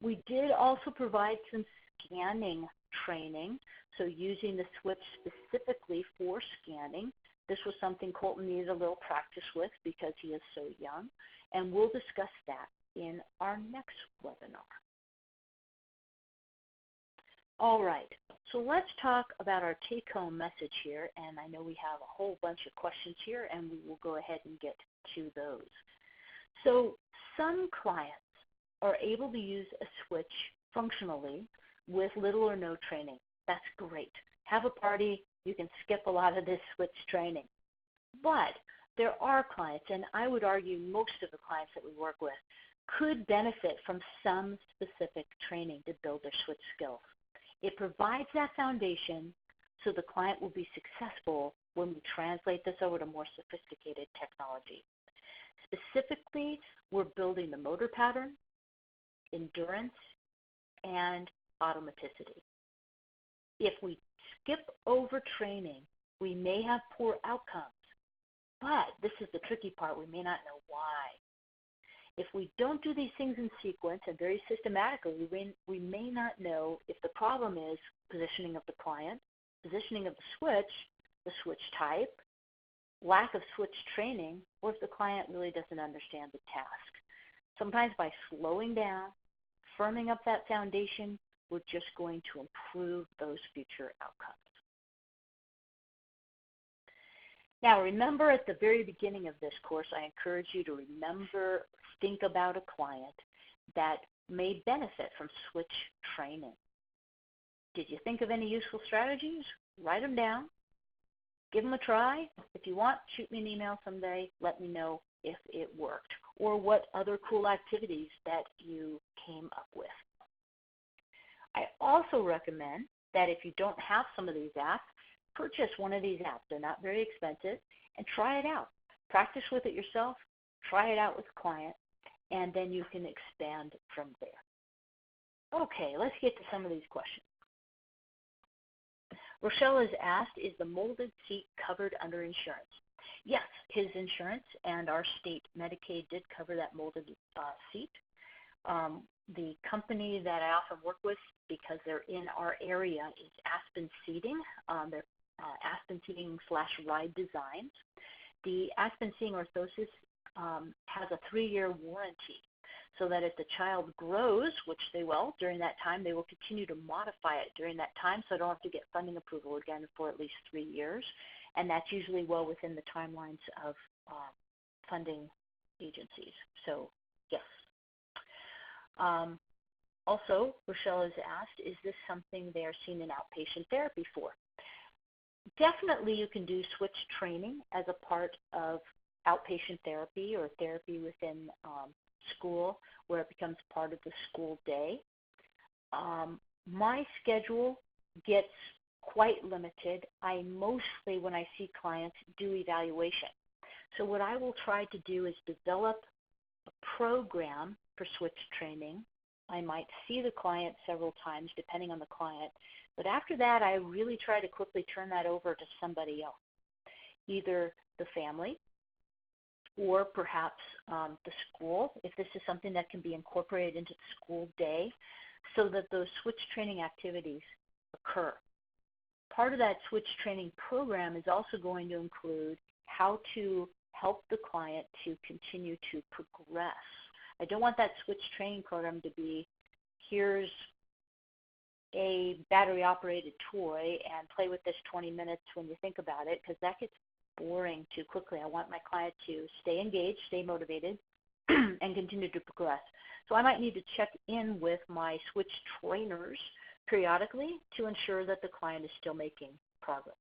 We did also provide some scanning training, so using the switch specifically for scanning. This was something Colton needed a little practice with because he is so young, and we'll discuss that in our next webinar. All right, so let's talk about our take-home message here, and I know we have a whole bunch of questions here, and we will go ahead and get to those. So some clients are able to use a switch functionally with little or no training. That's great. Have a party, you can skip a lot of this switch training. But there are clients, and I would argue most of the clients that we work with could benefit from some specific training to build their switch skills. It provides that foundation so the client will be successful when we translate this over to more sophisticated technology. Specifically, we're building the motor pattern, endurance, and automaticity. If we skip over training, we may have poor outcomes, but this is the tricky part, we may not know why. If we don't do these things in sequence and very systematically, we may not know if the problem is positioning of the client, positioning of the switch type, lack of switch training, or if the client really doesn't understand the task. Sometimes by slowing down, firming up that foundation, we're just going to improve those future outcomes. Now, remember at the very beginning of this course, I encourage you to think about a client that may benefit from switch training. Did you think of any useful strategies? Write them down. Give them a try. If you want, shoot me an email someday. Let me know if it worked or what other cool activities that you came up with. I also recommend that if you don't have some of these apps, purchase one of these apps. They're not very expensive, and try it out. Practice with it yourself, try it out with a client, and then you can expand from there. Okay, let's get to some of these questions. Rochelle has asked, is the molded seat covered under insurance? Yes, his insurance and our state Medicaid did cover that molded seat. The company that I often work with, because they're in our area, is Aspen Seating. They're Aspen Seating / Ride Designs. the Aspen Seeing Orthosis has a 3-year warranty, so that if the child grows, which they will during that time, they will continue to modify it during that time, so I don't have to get funding approval again for at least 3 years. And that's usually well within the timelines of funding agencies. So, yes. Also, Rochelle has asked, is this something they are seeing in outpatient therapy for? Definitely you can do switch training as a part of outpatient therapy or therapy within school, where it becomes part of the school day. My schedule gets quite limited. I mostly, when I see clients, do evaluation. So what I will try to do is develop a program for switch training. I might see the client several times depending on the client, but after that I really try to quickly turn that over to somebody else, either the family or perhaps the school, if this is something that can be incorporated into the school day, so that those switch training activities occur. Part of that switch training program is also going to include how to help the client to continue to progress. I don't want that switch training program to be, here's a battery-operated toy and play with this 20 minutes when you think about it, because that gets boring too quickly. I want my client to stay engaged, stay motivated, and continue to progress. So I might need to check in with my switch trainers periodically to ensure that the client is still making progress.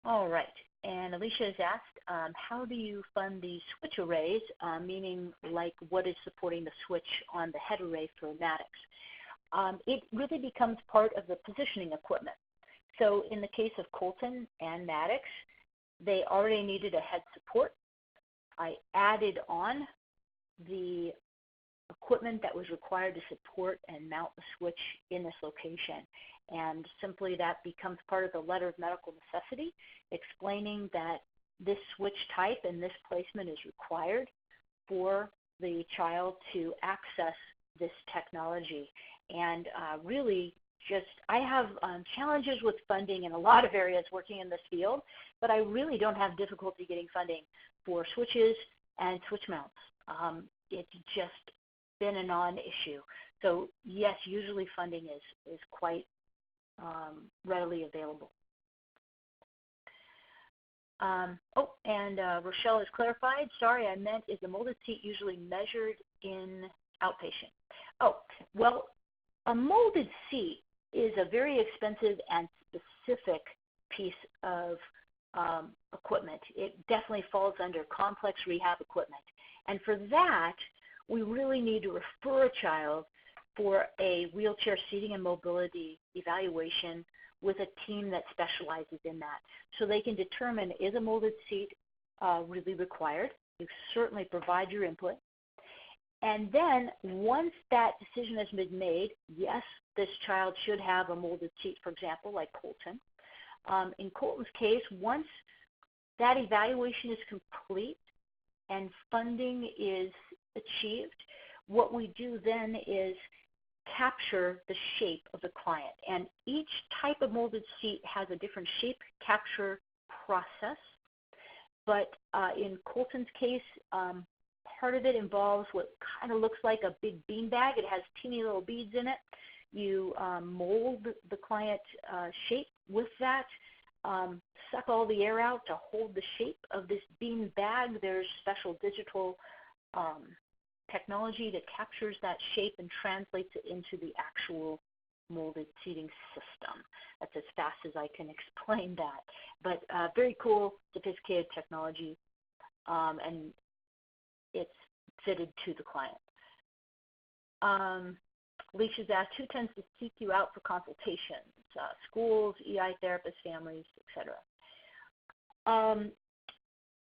All right, and Alicia has asked, how do you fund these switch arrays, meaning like what is supporting the switch on the head array for Maddox? It really becomes part of the positioning equipment. So in the case of Colton and Maddox, they already needed a head support. I added on the equipment that was required to support and mount the switch in this location. And simply that becomes part of the letter of medical necessity, explaining that this switch type and this placement is required for the child to access this technology. And really just, I have challenges with funding in a lot of areas working in this field, but I really don't have difficulty getting funding for switches and switch mounts. It's just been a non-issue. So yes, usually funding is quite readily available. Rochelle has clarified, sorry, I meant, is the molded seat usually measured in outpatient? Oh, well, a molded seat is a very expensive and specific piece of equipment. It definitely falls under complex rehab equipment. And for that, we really need to refer a child for a wheelchair seating and mobility evaluation with a team that specializes in that, so they can determine, is a molded seat really required? You certainly provide your input. And then once that decision has been made, yes, this child should have a molded seat, for example, like Colton. In Colton's case, once that evaluation is complete and funding is achieved, what we do then is capture the shape of the client. And each type of molded seat has a different shape capture process. But in Colton's case, part of it involves what kind of looks like a big bean bag. It has teeny little beads in it. You mold the client shape with that, suck all the air out to hold the shape of this bean bag. There's special digital technology that captures that shape and translates it into the actual molded seating system. That's as fast as I can explain that. But very cool, sophisticated technology, and it's fitted to the client. Alicia's asked, who tends to seek you out for consultations? Schools, EI therapists, families, etc.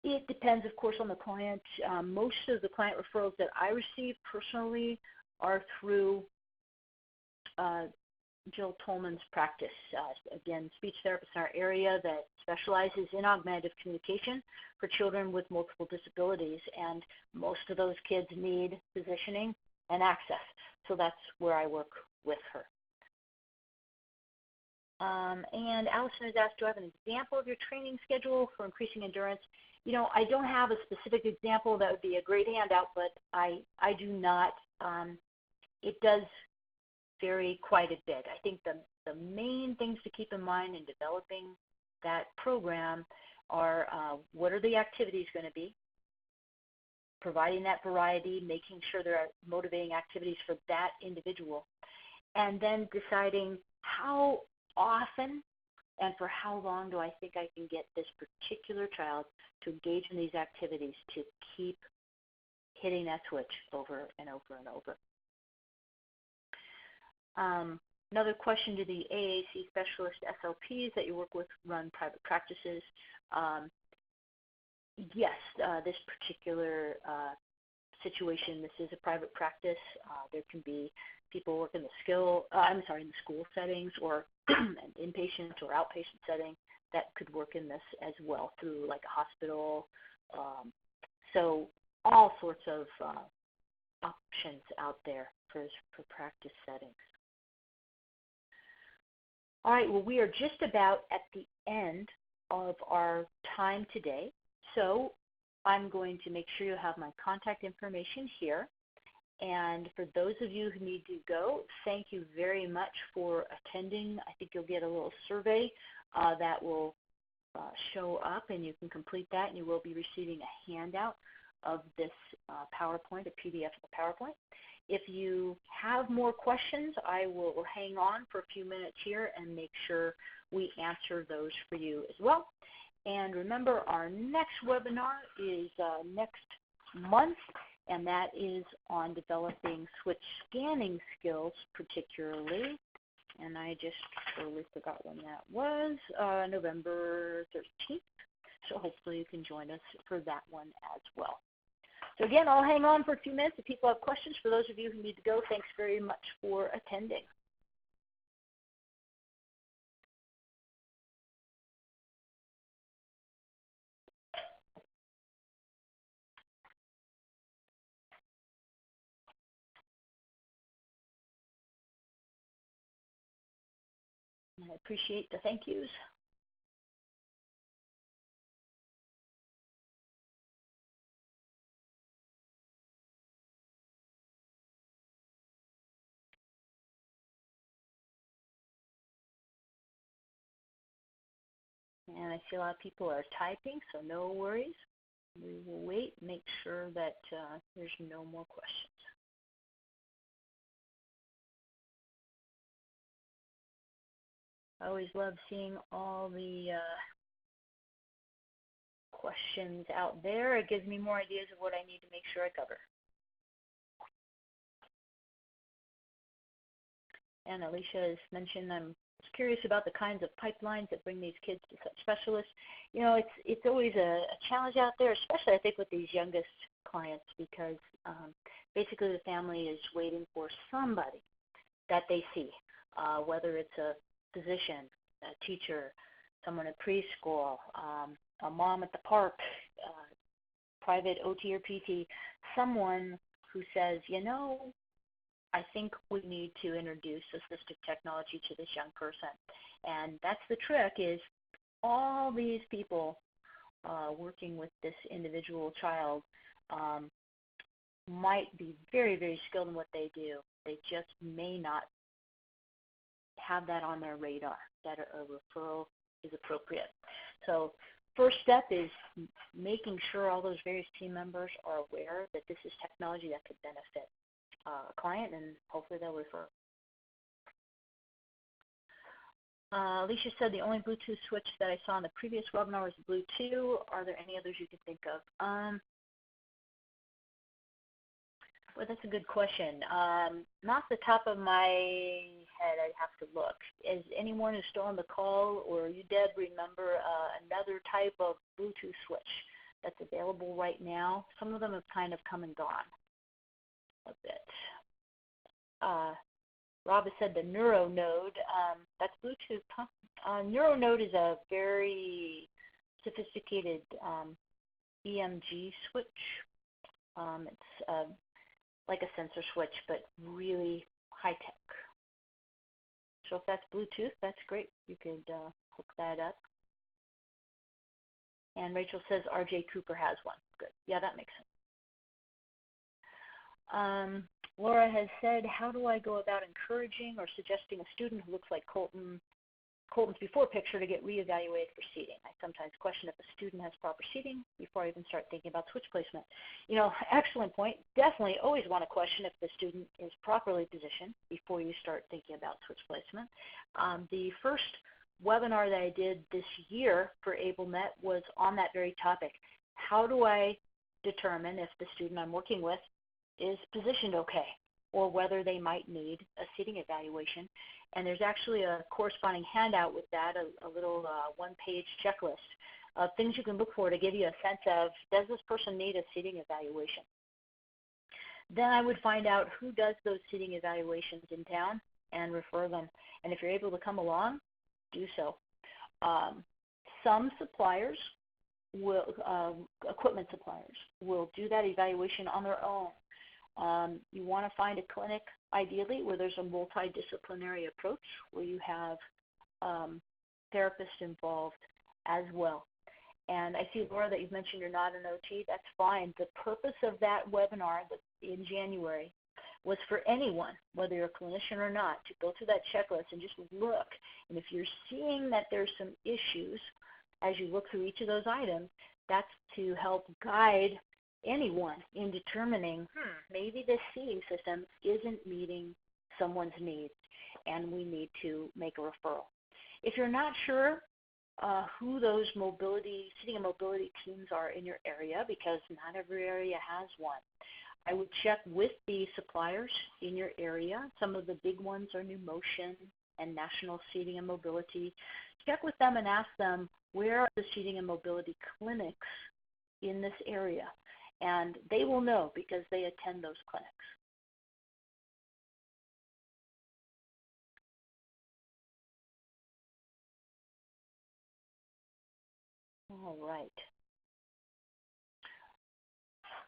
It depends, of course, on the client. Most of the client referrals that I receive personally are through Jill Tolman's practice. Again, speech therapists in our area that specializes in augmentative communication for children with multiple disabilities, and most of those kids need positioning and access. So that's where I work with her. And Allison has asked, do I have an example of your training schedule for increasing endurance? You know, I don't have a specific example. That would be a great handout, but I do not. It does vary quite a bit. I think the main things to keep in mind in developing that program are what are the activities going to be, providing that variety, making sure there are motivating activities for that individual, and then deciding how often and for how long do I think I can get this particular child to engage in these activities to keep hitting that switch over and over and over. Another question, do the AAC specialist SLPs that you work with run private practices? Yes, this particular situation, this is a private practice. There can be people work in the in the school settings or an inpatient or outpatient setting that could work in this as well through like a hospital. So all sorts of options out there for practice settings. All right, well, we are just about at the end of our time today. So I'm going to make sure you have my contact information here. And for those of you who need to go, thank you very much for attending. I think you'll get a little survey that will show up, and you can complete that, and you will be receiving a handout of this PowerPoint, a PDF of the PowerPoint. If you have more questions, I will hang on for a few minutes here and make sure we answer those for you as well. And remember, our next webinar is next month, and that is on developing switch scanning skills particularly. And I just totally forgot when that was, November 13th. So hopefully you can join us for that one as well. So again, I'll hang on for a few minutes if people have questions. For those of you who need to go, thanks very much for attending. I appreciate the thank yous. And I see a lot of people are typing, so no worries. We will wait, make sure that there's no more questions. I always love seeing all the questions out there. It gives me more ideas of what I need to make sure I cover. And Alicia has mentioned, I'm curious about the kinds of pipelines that bring these kids to such specialists. You know, it's always a challenge out there, especially I think with these youngest clients, because basically the family is waiting for somebody that they see, whether it's a physician, a teacher, someone at preschool, a mom at the park, private OT or PT, someone who says, you know, I think we need to introduce assistive technology to this young person. And that's the trick, is all these people working with this individual child might be very, very skilled in what they do. They just may not have that on their radar, that a referral is appropriate. So first step is making sure all those various team members are aware that this is technology that could benefit a client, and hopefully they'll refer. Alicia said the only Bluetooth switch that I saw in the previous webinar was the Bluetooth. Are there any others you can think of? Well, that's a good question. Not the top of my head, I'd have to look. Is anyone who's still on the call, or you, Deb, remember another type of Bluetooth switch that's available right now? Some of them have kind of come and gone a bit. Rob has said the NeuroNode, that's Bluetooth, huh? NeuroNode is a very sophisticated EMG switch. It's like a sensor switch, but really high tech. So if that's Bluetooth, that's great. You could hook that up. And Rachel says RJ Cooper has one. Good. Yeah, that makes sense. Laura has said, how do I go about encouraging or suggesting a student who looks like Colton's before picture to get reevaluated for seating? I sometimes question if a student has proper seating before I even start thinking about switch placement. Excellent point. Definitely always want to question if the student is properly positioned before you start thinking about switch placement. The first webinar that I did this year for AbleNet was on that very topic. How do I determine if the student I'm working with is positioned okay, or whether they might need a seating evaluation? And there's actually a corresponding handout with that, a little one-page checklist of things you can look for to give you a sense of, does this person need a seating evaluation? Then I would find out who does those seating evaluations in town and refer them. And if you're able to come along, do so. Some suppliers will, equipment suppliers, will do that evaluation on their own. You want to find a clinic, ideally, where there's a multidisciplinary approach, where you have therapists involved as well. And I see, Laura, that you've mentioned you're not an OT. That's fine. The purpose of that webinar in January was for anyone, whether you're a clinician or not, to go through that checklist and just look. And if you're seeing that there's some issues as you look through each of those items, that's to help guide anyone in determining, maybe this seating system isn't meeting someone's needs, and we need to make a referral. If you're not sure who those seating and mobility teams are in your area, because not every area has one, I would check with the suppliers in your area. Some of the big ones are New Motion and National Seating and Mobility. Check with them and ask them, where are the seating and mobility clinics in this area? And they will know because they attend those clinics. All right.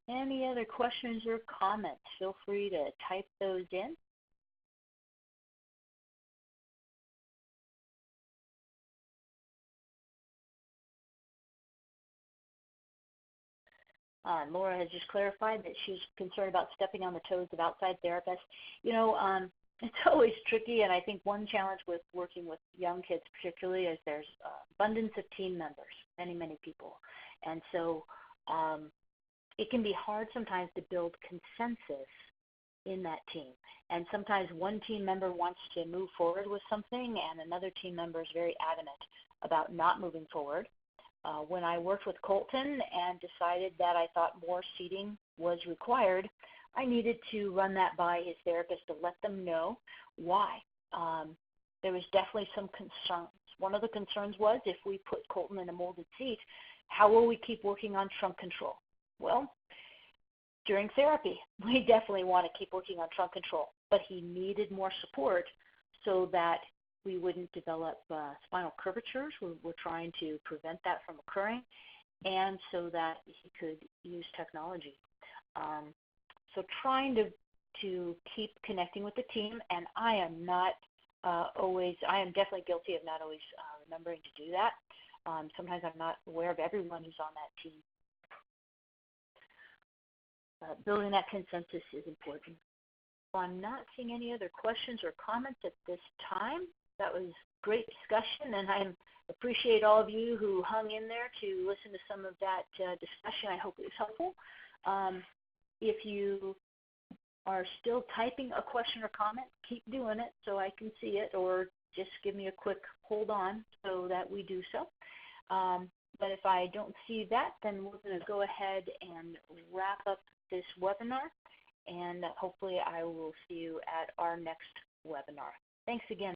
Any other questions or comments? Feel free to type those in. Laura has just clarified that she's concerned about stepping on the toes of outside therapists. It's always tricky, and I think one challenge with working with young kids particularly is there's abundance of team members, many, many people. And so it can be hard sometimes to build consensus in that team. And sometimes one team member wants to move forward with something, and another team member is very adamant about not moving forward. When I worked with Colton and decided that I thought more seating was required, I needed to run that by his therapist to let them know why. There was definitely some concerns. One of the concerns was, if we put Colton in a molded seat, how will we keep working on trunk control? Well, during therapy, we definitely want to keep working on trunk control, but he needed more support so that we wouldn't develop spinal curvatures. We're trying to prevent that from occurring, and so that he could use technology. So trying to keep connecting with the team, and I am definitely guilty of not always remembering to do that. Sometimes I'm not aware of everyone who's on that team. Building that consensus is important. So I'm not seeing any other questions or comments at this time. That was great discussion, and I appreciate all of you who hung in there to listen to some of that discussion. I hope it was helpful. If you are still typing a question or comment, keep doing it so I can see it, or just give me a quick hold on so that we do so. But if I don't see that, then we're going to go ahead and wrap up this webinar, and hopefully I will see you at our next webinar. Thanks again.